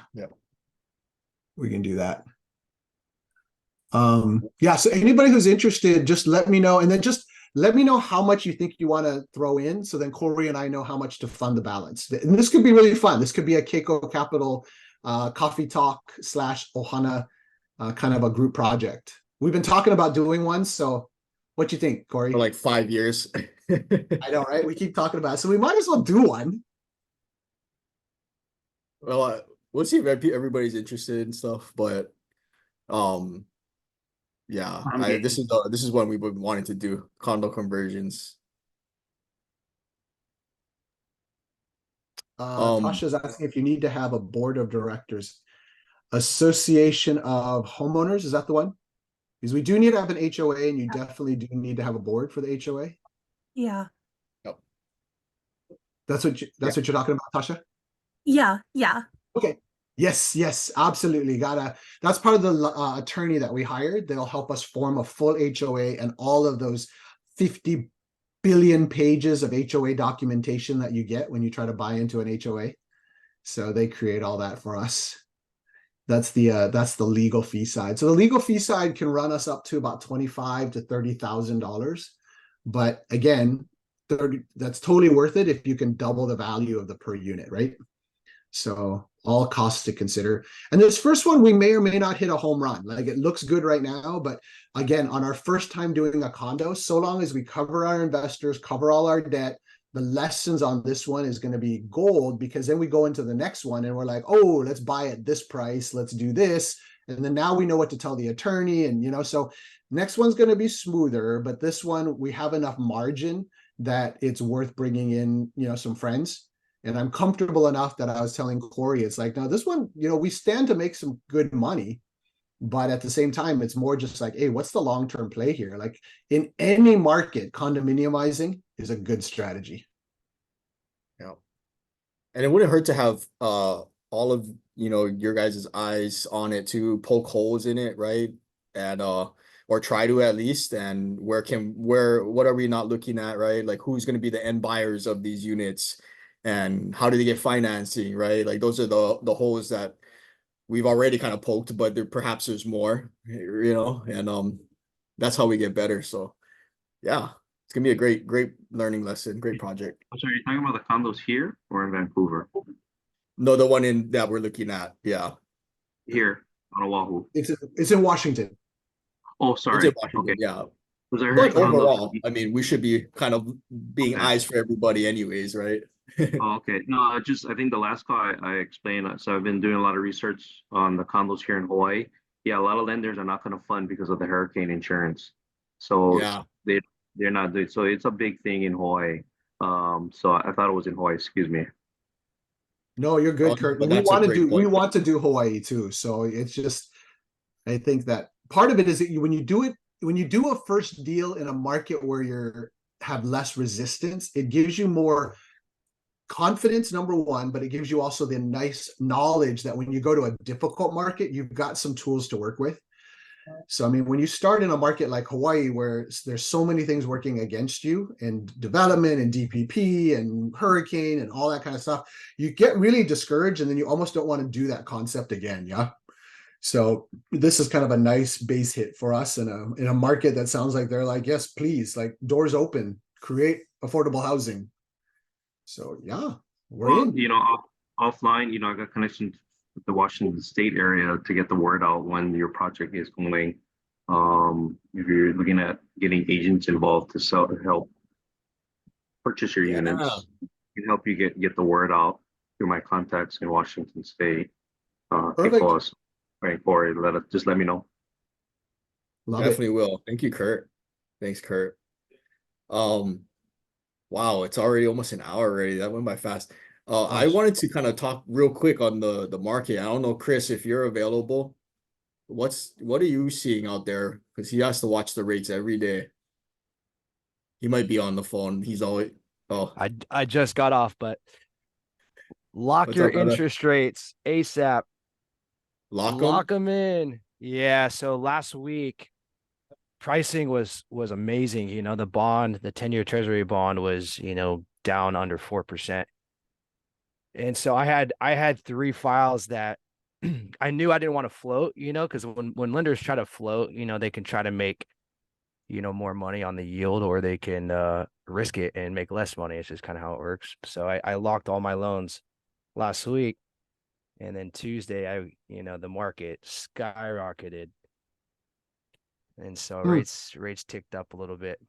we can do that. So anybody who's interested, just let me know. And then just let me know how much you think you want to throw in. So then Corey and I know how much to fund the balance. And this could be really fun. This could be a Keiko Capital coffee talk / Ohana kind of a group project. We've been talking about doing one. So what do you think, Corey? For like 5 years. I know, right? We keep talking about it. So we might as well do one. Well, we'll see if everybody's interested and stuff, but yeah, this is one we've been wanting to do, condo conversions. Tasha's asking if you need to have a board of directors. Association of Homeowners, is that the one? Because we do need to have an HOA, and you definitely do need to have a board for the HOA. Yeah. Yep. That's what you're talking about, Tasha? Yeah. Okay. Yes, absolutely. That's part of the attorney that we hired. They'll help us form a full HOA and all of those 50 billion pages of HOA documentation that you get when you try to buy into an HOA. So they create all that for us. That's the legal fee side. So the legal fee side can run us up to about $25,000 to $30,000. But again, 30, that's totally worth it if you can double the value of the per unit, right? So all costs to consider. And this first one, we may or may not hit a home run. Like it looks good right now, but again, on our first time doing a condo, so long as we cover our investors, cover all our debt, the lessons on this one is going to be gold, because then we go into the next one and we're like, oh, let's buy at this price, let's do this. And then now we know what to tell the attorney. And, you know, so next one's going to be smoother, but this one, we have enough margin that it's worth bringing in, you know, some friends. And I'm comfortable enough that I was telling Corey, it's like, no, this one, you know, we stand to make some good money, but at the same time, it's more just like, hey, what's the long-term play here? Like in any market, condominiumizing is a good strategy. Yeah. And it wouldn't hurt to have all of, you know, your guys' eyes on it to poke holes in it, right? And or try to at least. And what are we not looking at, right? Like who's going to be the end buyers of these units, and how do they get financing, right? Like those are the holes that we've already kind of poked, but perhaps there's more, you know, and that's how we get better. So yeah, it's gonna be a great learning lesson, great project. So are you talking about the condos here or in Vancouver? No, the one that we're looking at, yeah. Here on Oahu. It's in Washington. Oh, It's sorry. in Washington, Okay. yeah. Was I heard But condos? overall, I mean, we should be kind of being Okay. eyes for everybody anyways, right? Oh, okay. No, I think the last call I explained. So I've been doing a lot of research on the condos here in Hawaii. Yeah, a lot of lenders are not going to fund because of the hurricane insurance. So Yeah. they're not doing. So it's a big thing in Hawaii. So I thought it was in Hawaii. Excuse me. No, you're good, Oh, Kurt. but We that's a want to great do point. want to do Hawaii too. So it's just, I think that part of it is that when you do a first deal in a market where you have less resistance, it gives you more confidence, number one, but it gives you also the nice knowledge that when you go to a difficult market, you've got some tools to work with. So, I mean, when you start in a market like Hawaii, where there's so many things working against you, and development and DPP and hurricane and all that kind of stuff, you get really discouraged, and then you almost don't want to do that concept again. Yeah. So this is kind of a nice base hit for us in a market that sounds like they're like, yes, please, like doors open, create affordable housing. So yeah, we're in. You know, offline, you know, I got connections with the Washington State area to get the word out when your project is going. If you're looking at getting agents involved to help purchase your units, can help you get the word out through my contacts in Washington State. Perfect. Call us, right, Corey, just let me know. Love Definitely it. will. Thank you, Kurt. Thanks, Kurt. Wow, it's already almost an hour already. That went by fast. I wanted to kind of talk real quick on the market. I don't know, Chris, if you're available. What are you seeing out there? Because he has to watch the rates every day. He might be on the phone. He's always I just got off, but lock What's your up, brother? interest rates ASAP. Lock them? in. Yeah. So last week, pricing was amazing. You know, the 10-year treasury bond was, you know, down under 4%. And so I had 3 files that I knew I didn't want to float, you know, because when lenders try to float, you know, they can try to make, you know, more money on the yield, or they can risk it and make less money. It's just kind of how it works. So I locked all my loans last week. And then Tuesday, the market skyrocketed. And so rates ticked up a little bit.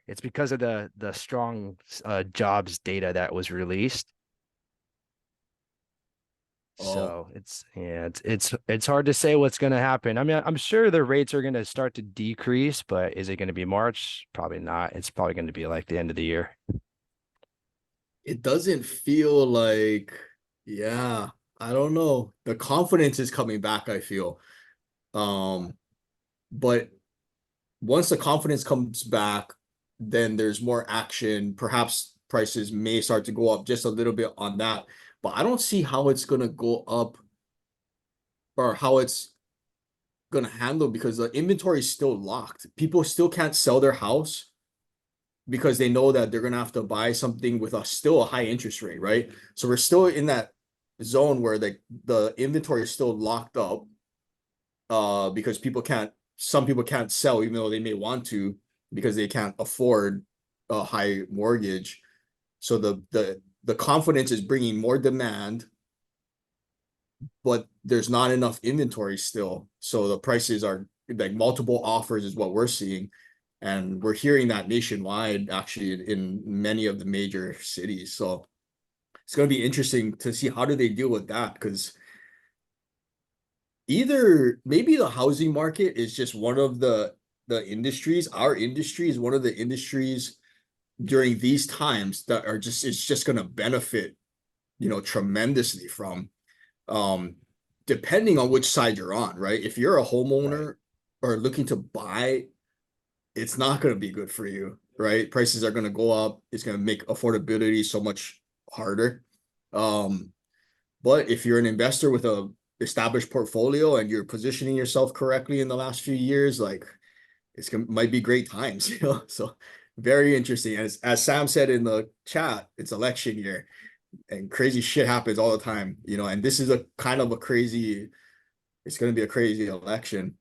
It's because of the strong jobs data that was released. So it's hard to say what's going to happen. I mean, I'm sure the rates are going to start to decrease, but is it going to be March? Probably not. It's probably going to be like the end of the year. It doesn't feel like, yeah, I don't know. The confidence is coming back, I feel. But once the confidence comes back, then there's more action. Perhaps prices may start to go up just a little bit on that. But I don't see how it's going to go up or how it's going to handle, because the inventory is still locked. People still can't sell their house. because they know that they're gonna have to buy something with still a high interest rate, right? So we're still in that zone where the inventory is still locked up, because some people can't sell even though they may want to because they can't afford a high mortgage. So the confidence is bringing more demand, but there's not enough inventory still. So the prices are like multiple offers is what we're seeing. And we're hearing that nationwide, actually, in many of the major cities. So it's going to be interesting to see how do they deal with that, because either maybe the housing market is just one of the industries, our industry is one of the industries during these times that are just, it's just going to benefit, tremendously from, depending on which side you're on, right? If you're a homeowner or looking to buy, it's not going to be good for you, right? Prices are going to go up. It's going to make affordability so much harder. But if you're an investor with a established portfolio and you're positioning yourself correctly in the last few years, like might be great times, So very interesting. As Sam said in the chat, it's election year and crazy shit happens all the time, and this is a kind of it's going to be a crazy election,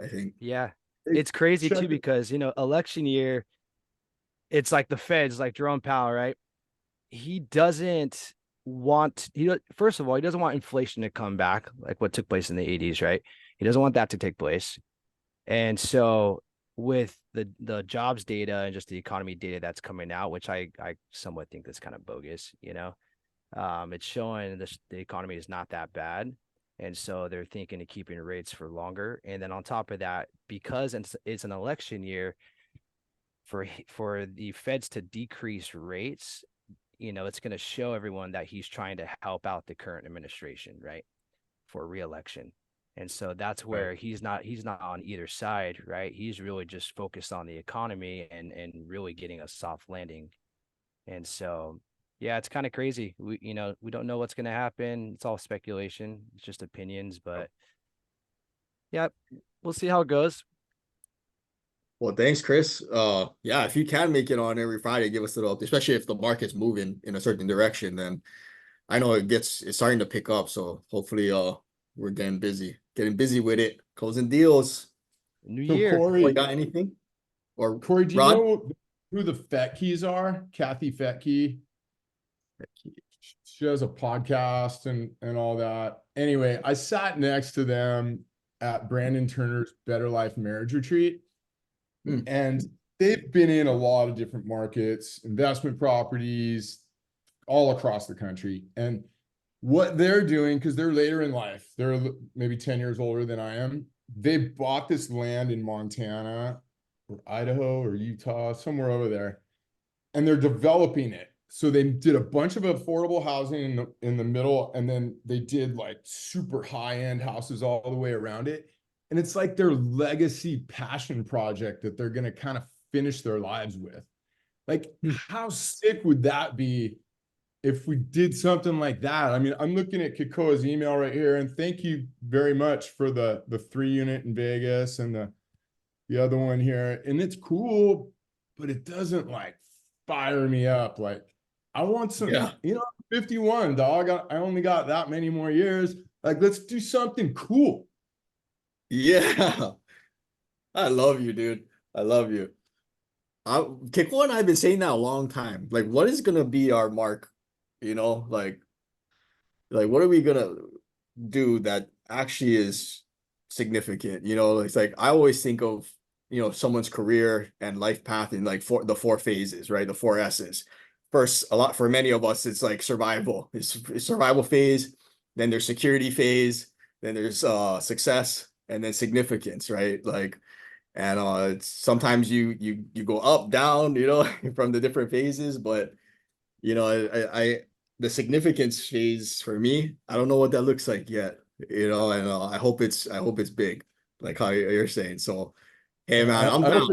I think. Yeah. It's crazy too, because, election year, it's like the Feds, like Jerome Powell, right? He doesn't want, first of all, he doesn't want inflation to come back like what took place in the 80s, right? He doesn't want that to take place. And so with the jobs data and just the economy data that's coming out, which I somewhat think that's kind of bogus, it's showing the economy is not that bad. And so they're thinking of keeping rates for longer. And then on top of that, because it's an election year, for the Feds to decrease rates, it's going to show everyone that he's trying to help out the current administration, right, for re-election. And so that's where he's not on either side, right? He's really just focused on the economy and really getting a soft landing. And so, yeah, it's kind of crazy. We don't know what's going to happen. It's all speculation. It's just opinions, but yeah, we'll see how it goes. Well, thanks, Chris. Yeah, if you can make it on every Friday, give us a little, especially if the market's moving in a certain direction, then I know it's starting to pick up. So hopefully, we're getting busy with it, closing deals. New So year. Corey, Got anything? Or Corey, do you Rod? know who the Fettkeys are? Kathy Fettke. She has a podcast and all that. Anyway, I sat next to them at Brandon Turner's Better Life Marriage Retreat. And they've been in a lot of different markets, investment properties, all across the country. And what they're doing, because they're later in life, they're maybe 10 years older than I am. They bought this land in Montana or Idaho or Utah, somewhere over there, and they're developing it. So they did a bunch of affordable housing in the middle, and then they did like super high-end houses all the way around it. And it's like their legacy passion project that they're going to kind of finish their lives with. Like, how sick would that be if we did something like that? I mean, I'm looking at Kikoa's email right here, and thank you very much for the 3 unit in Vegas and the other one here. And it's cool, but it doesn't like fire me up. Like, I want some, 51, dog. I only got that many more years. Like, let's do something cool. Yeah. I love you, dude. I love you. Kiko and I have been saying that a long time. Like, what is gonna be our mark? Like what are we gonna do that actually is significant? It's like I always think of someone's career and life path in like the 4 phases, right? The 4 S's. First, for many of us, it's like survival. It's survival phase, then there's security phase, then there's success, and then significance, right? Like, and it's sometimes you go up, down, from the different phases, but I the significance phase for me, I don't know what that looks like yet, and I hope it's big, like how you're saying. So, hey man, I'm down.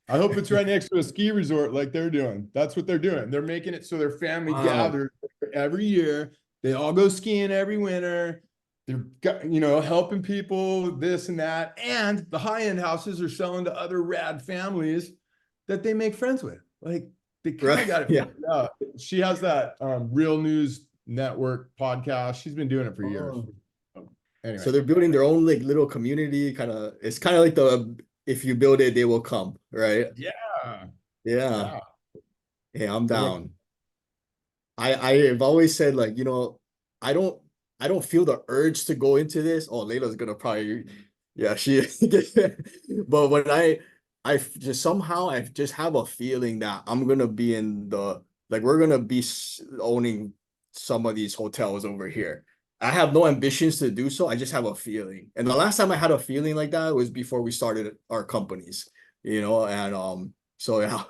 I hope it's right next to a ski resort like they're doing. That's what they're doing. They're making it so their family gathers every year. They all go skiing every winter. They're, helping people, this and that. And the high-end houses are selling to other rad families that they make friends with. Like they kind of Right, got it yeah. figured out. She has that Real News Network podcast. She's been doing it for years. Oh. Anyway, So they're building their own like little community kind of. It's kind of like the if you build it, they will come, right? yeah, Yeah. yeah. Yeah, I'm So what- down. I've always said like, I don't feel the urge to go into this. Oh, Layla's gonna probably, yeah, she but when I just somehow I just have a feeling that I'm gonna be in the like we're gonna be owning some of these hotels over here. I have no ambitions to do so. I just have a feeling. And the last time I had a feeling like that was before we started our companies, and so yeah,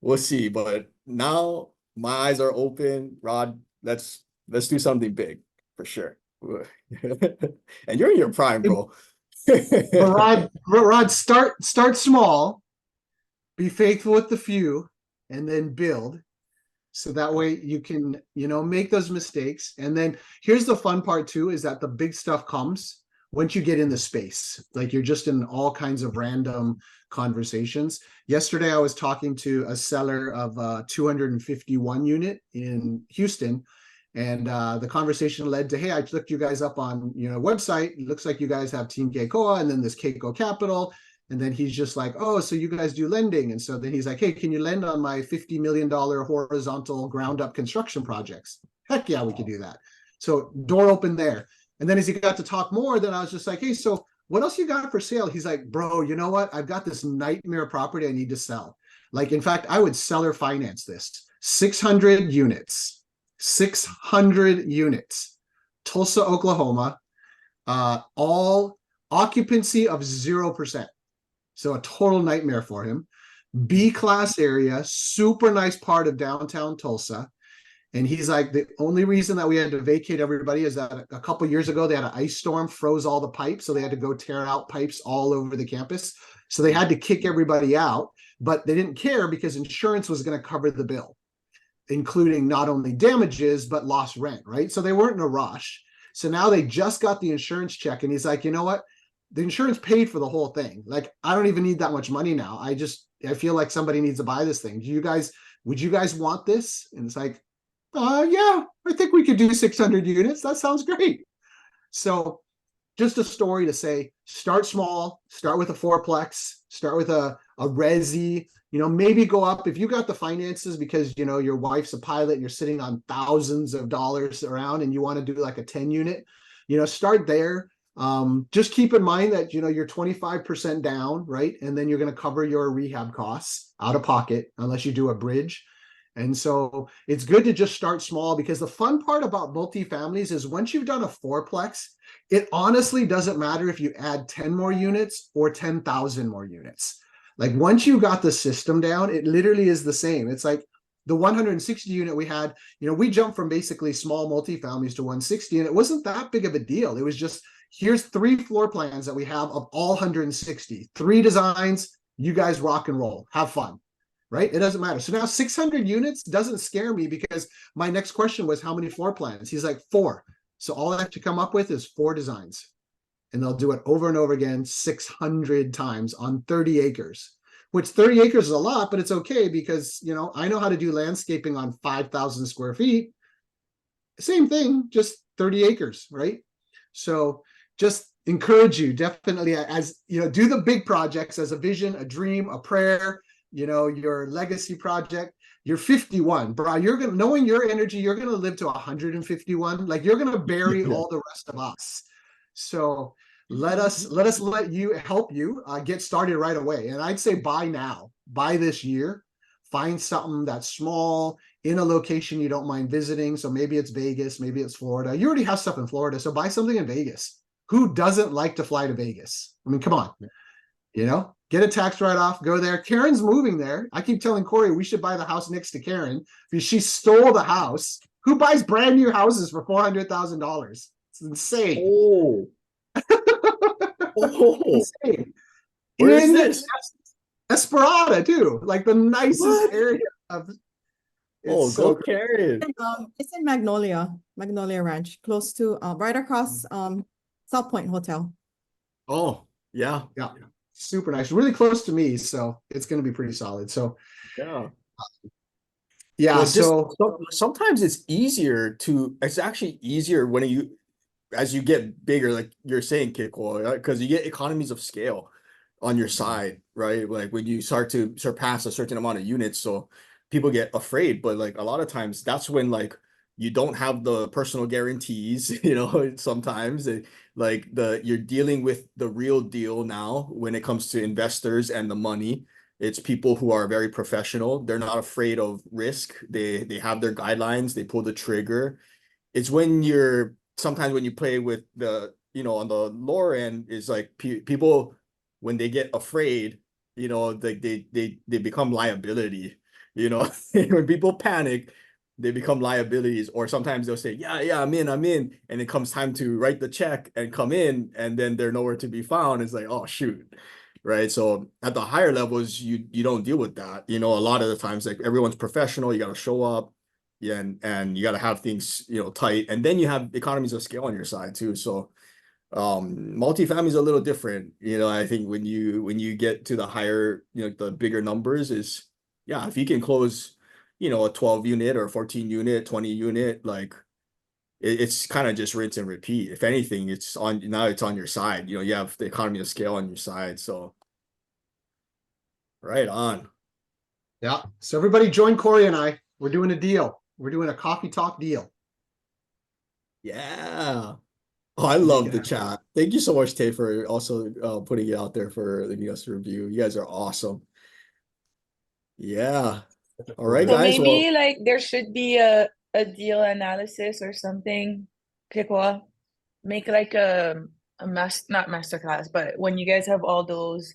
we'll see. But now my eyes are open. Rod, let's do something big for sure. And you're in your prime, bro. But Rod, start small, be faithful with the few, and then build. So that way you can, make those mistakes. And then here's the fun part too, is that the big stuff comes once you get in the space. Like you're just in all kinds of random conversations. Yesterday, I was talking to a seller of a 251 unit in Houston. And the conversation led to, hey, I looked you guys up on website. It looks like you guys have Team Keikoa and then this Keiko Capital. And then he's just like, oh, so you guys do lending. And so then he's like, hey, can you lend on my $50 million horizontal ground up construction projects? Heck yeah, we could do that. So door open there. And then as he got to talk more, then I was just like, hey, so what else you got for sale? He's like, bro, you know what? I've got this nightmare property I need to sell. Like, in fact, I would seller finance this. 600 units, 600 units, Tulsa, Oklahoma, all occupancy of 0%. So a total nightmare for him. B-class area, super nice part of downtown Tulsa. And he's like, the only reason that we had to vacate everybody is that a couple years ago, they had an ice storm, froze all the pipes. So they had to go tear out pipes all over the campus. So they had to kick everybody out, but they didn't care because insurance was going to cover the bill, including not only damages, but lost rent, right? So they weren't in a rush. So now they just got the insurance check. And he's like, you know what? The insurance paid for the whole thing. Like, I don't even need that much money now. I feel like somebody needs to buy this thing. Would you guys want this? And it's like, yeah, I think we could do 600 units. That sounds great. So just a story to say, start small, start with a fourplex, start with a resi, maybe go up if you got the finances because, your wife's a pilot and you're sitting on thousands of dollars around and you want to do like a 10 unit, start there. Just keep in mind that, you're 25% down, right? And then you're going to cover your rehab costs out of pocket unless you do a bridge. And so it's good to just start small because the fun part about multifamilies is once you've done a fourplex, it honestly doesn't matter if you add 10 more units or 10,000 more units. Like once you got the system down, it literally is the same. It's like the 160 unit we had, we jumped from basically small multifamilies to 160 and it wasn't that big of a deal. It was just, here's 3 floor plans that we have of all 160, 3 designs, you guys rock and roll, have fun, right? It doesn't matter. So now 600 units doesn't scare me because my next question was how many floor plans? He's like 4. So all I have to come up with is 4 designs and they'll do it over and over again, 600 times on 30 acres, which 30 acres is a lot, but it's okay because, I know how to do landscaping on 5,000 square feet. Same thing, just 30 acres, right? So just encourage you definitely as, do the big projects as a vision, a dream, a prayer, your legacy project. You're 51, bro. Knowing your energy, you're going to live to 151. Like you're going to bury all the rest of us. So let us let you help you get started right away. And I'd say buy now, buy this year, find something that's small in a location you don't mind visiting. So maybe it's Vegas, maybe it's Florida. You already have stuff in Florida. So buy something in Vegas. Who doesn't like to fly to Vegas? I mean, come on, get a tax write-off, go there. Karen's moving there. I keep telling Corey, we should buy the house next to Karen because she stole the house. Who buys brand new houses for $400,000? It's insane. Oh, Insane. Where is this? Esperada too, like the nicest What? area of. Oh, go Karen. It's in Magnolia Ranch, close to right across South Point Hotel. Oh, yeah. Yeah. super nice, really close to me, so it's going to be pretty solid. So Yeah. yeah, Well, just so sometimes it's actually easier when as you get bigger, like you're saying, Kiko, because you get economies of scale on your side, right? Like when you start to surpass a certain amount of units, so people get afraid. But like a lot of times, that's when like you don't have the personal guarantees, sometimes you're dealing with the real deal now when it comes to investors and the money. It's people who are very professional. They're not afraid of risk. They have their guidelines. They pull the trigger. It's when you're sometimes when you play with on the lower end is like people when they get afraid, they become liability. When people panic, they become liabilities. Or sometimes they'll say, yeah, I'm in, and it comes time to write the check and come in, and then they're nowhere to be found. It's like, oh shoot. Right. So at the higher levels, you don't deal with that. A lot of the times, like everyone's professional, you got to show up. Yeah, and you got to have things, tight, and then you have economies of scale on your side too. So multifamily is a little different. I think when you get to the higher, the bigger numbers is, yeah, if you can close, a 12 unit or 14 unit, 20 unit, like it's kind of just rinse and repeat. If anything, it's on your side. You have the economy of scale on your side. So right on. yeah, so everybody join Corey and I. We're doing a deal. We're doing a coffee talk deal. Yeah. Oh, I love the chat. Thank you so much, Tay, for also putting it out there for the US review. You guys are awesome. Yeah. All right, So guys. maybe Well, like there should be a deal analysis or something. Kikwa, make like a not masterclass, but when you guys have all those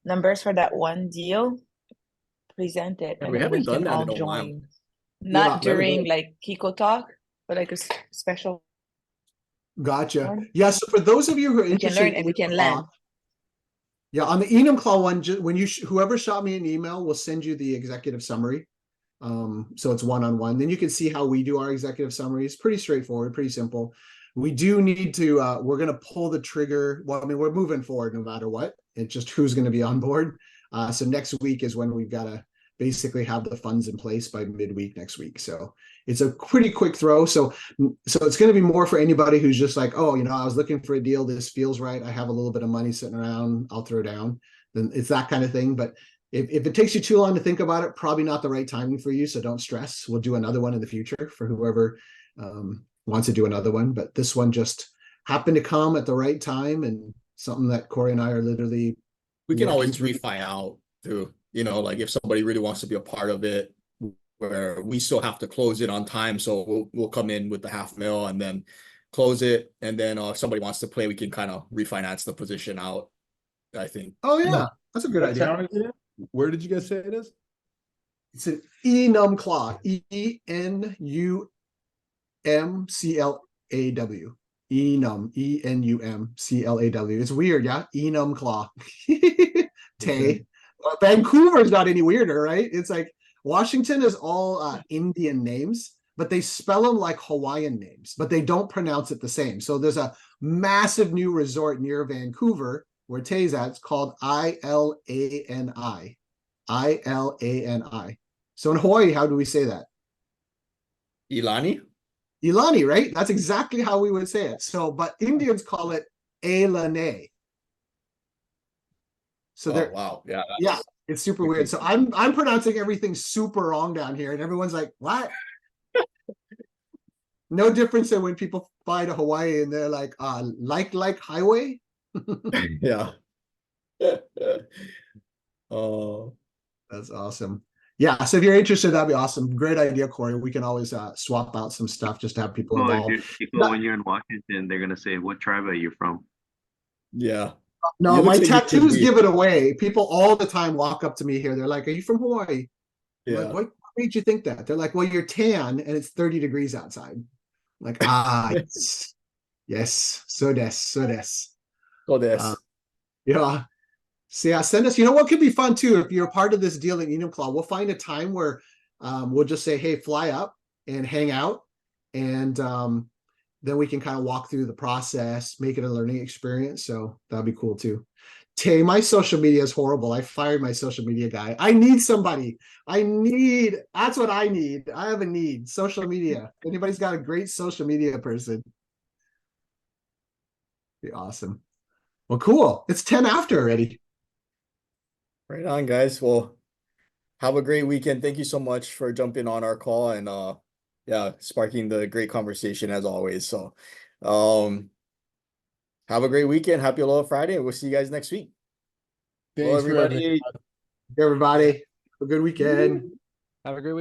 numbers for that one deal, present it, yeah, and we then we haven't done can that all in a while. join. Yeah, Not we haven't during done- like Kiko talk, but like a special gotcha. one. Yeah, so for those of you who are We can interested learn and we can learn. yeah, on the Enum Claw one, when whoever shot me an email will send you the executive summary. So it's one-on-one. Then you can see how we do our executive summaries. Pretty straightforward, pretty simple. We do need to, we're going to pull the trigger. Well, I mean, we're moving forward no matter what. It's just who's going to be on board. So next week is when we've got to basically have the funds in place by midweek next week. So it's a pretty quick throw. So it's going to be more for anybody who's just like, oh, I was looking for a deal. This feels right. I have a little bit of money sitting around. I'll throw down. Then it's that kind of thing. But if it takes you too long to think about it, probably not the right timing for you. So don't stress. We'll do another one in the future for whoever wants to do another one. But this one just happened to come at the right time and something that Corey and I are literally. We can always refi out too. Like if somebody really wants to be a part of it, where we still have to close it on time. So we'll come in with the $500,000 and then close it. And then if somebody wants to play, we can kind of refinance the position out, I think. Oh yeah, that's a good What idea. town is it in? Where did you guys say it is? It's an Enum Claw. ENUMCLAW. Enum. ENUMCLAW. It's weird, yeah. Enum Claw. Tay. Vancouver's not any weirder, right? It's like Washington is all Indian names, but they spell them like Hawaiian names, but they don't pronounce it the same. So there's a massive new resort near Vancouver where Tay's at. It's called ILANI. ILANI. So in Hawaii, how do we say that? Ilani? Ilani, right? That's exactly how we would say it. So, but Indians call it Elane. So they're wow. Yeah. yeah, it's super weird. So I'm pronouncing everything super wrong down here, and everyone's like, "What?" No difference than when people fly to Hawaii and they're like highway. Yeah. Oh, that's awesome. Yeah, so if you're interested, that'd be awesome. Great idea, Corey. We can always swap out some stuff just to have people involved. When you're in Washington, they're gonna say, "What tribe are you from?" Yeah. No, my tattoos give it away. People all the time walk up to me here. They're like, "Are you from Hawaii?" Yeah. Like, what made you think that? They're like, "Well, you're tan and it's 30 degrees outside." I'm like, yes. Yes. So des. Yeah. So yeah, send us. You know what could be fun too? If you're a part of this deal in Enum Claw, we'll find a time where we'll just say, "Hey, fly up and hang out," and then we can kind of walk through the process, make it a learning experience. So that'd be cool too. Tay, my social media is horrible. I fired my social media guy. I need somebody. That's what I need. I have a need. Social media. Anybody's got a great social media person? Be awesome. Well, cool. It's 10 after already. Right on, guys. Well, have a great weekend. Thank you so much for jumping on our call and yeah, sparking the great conversation as always. So have a great weekend. Happy Aloha Friday, and we'll see you guys next week. Hello, Thanks for everybody. everything. Everybody, have a good weekend. Have a great week.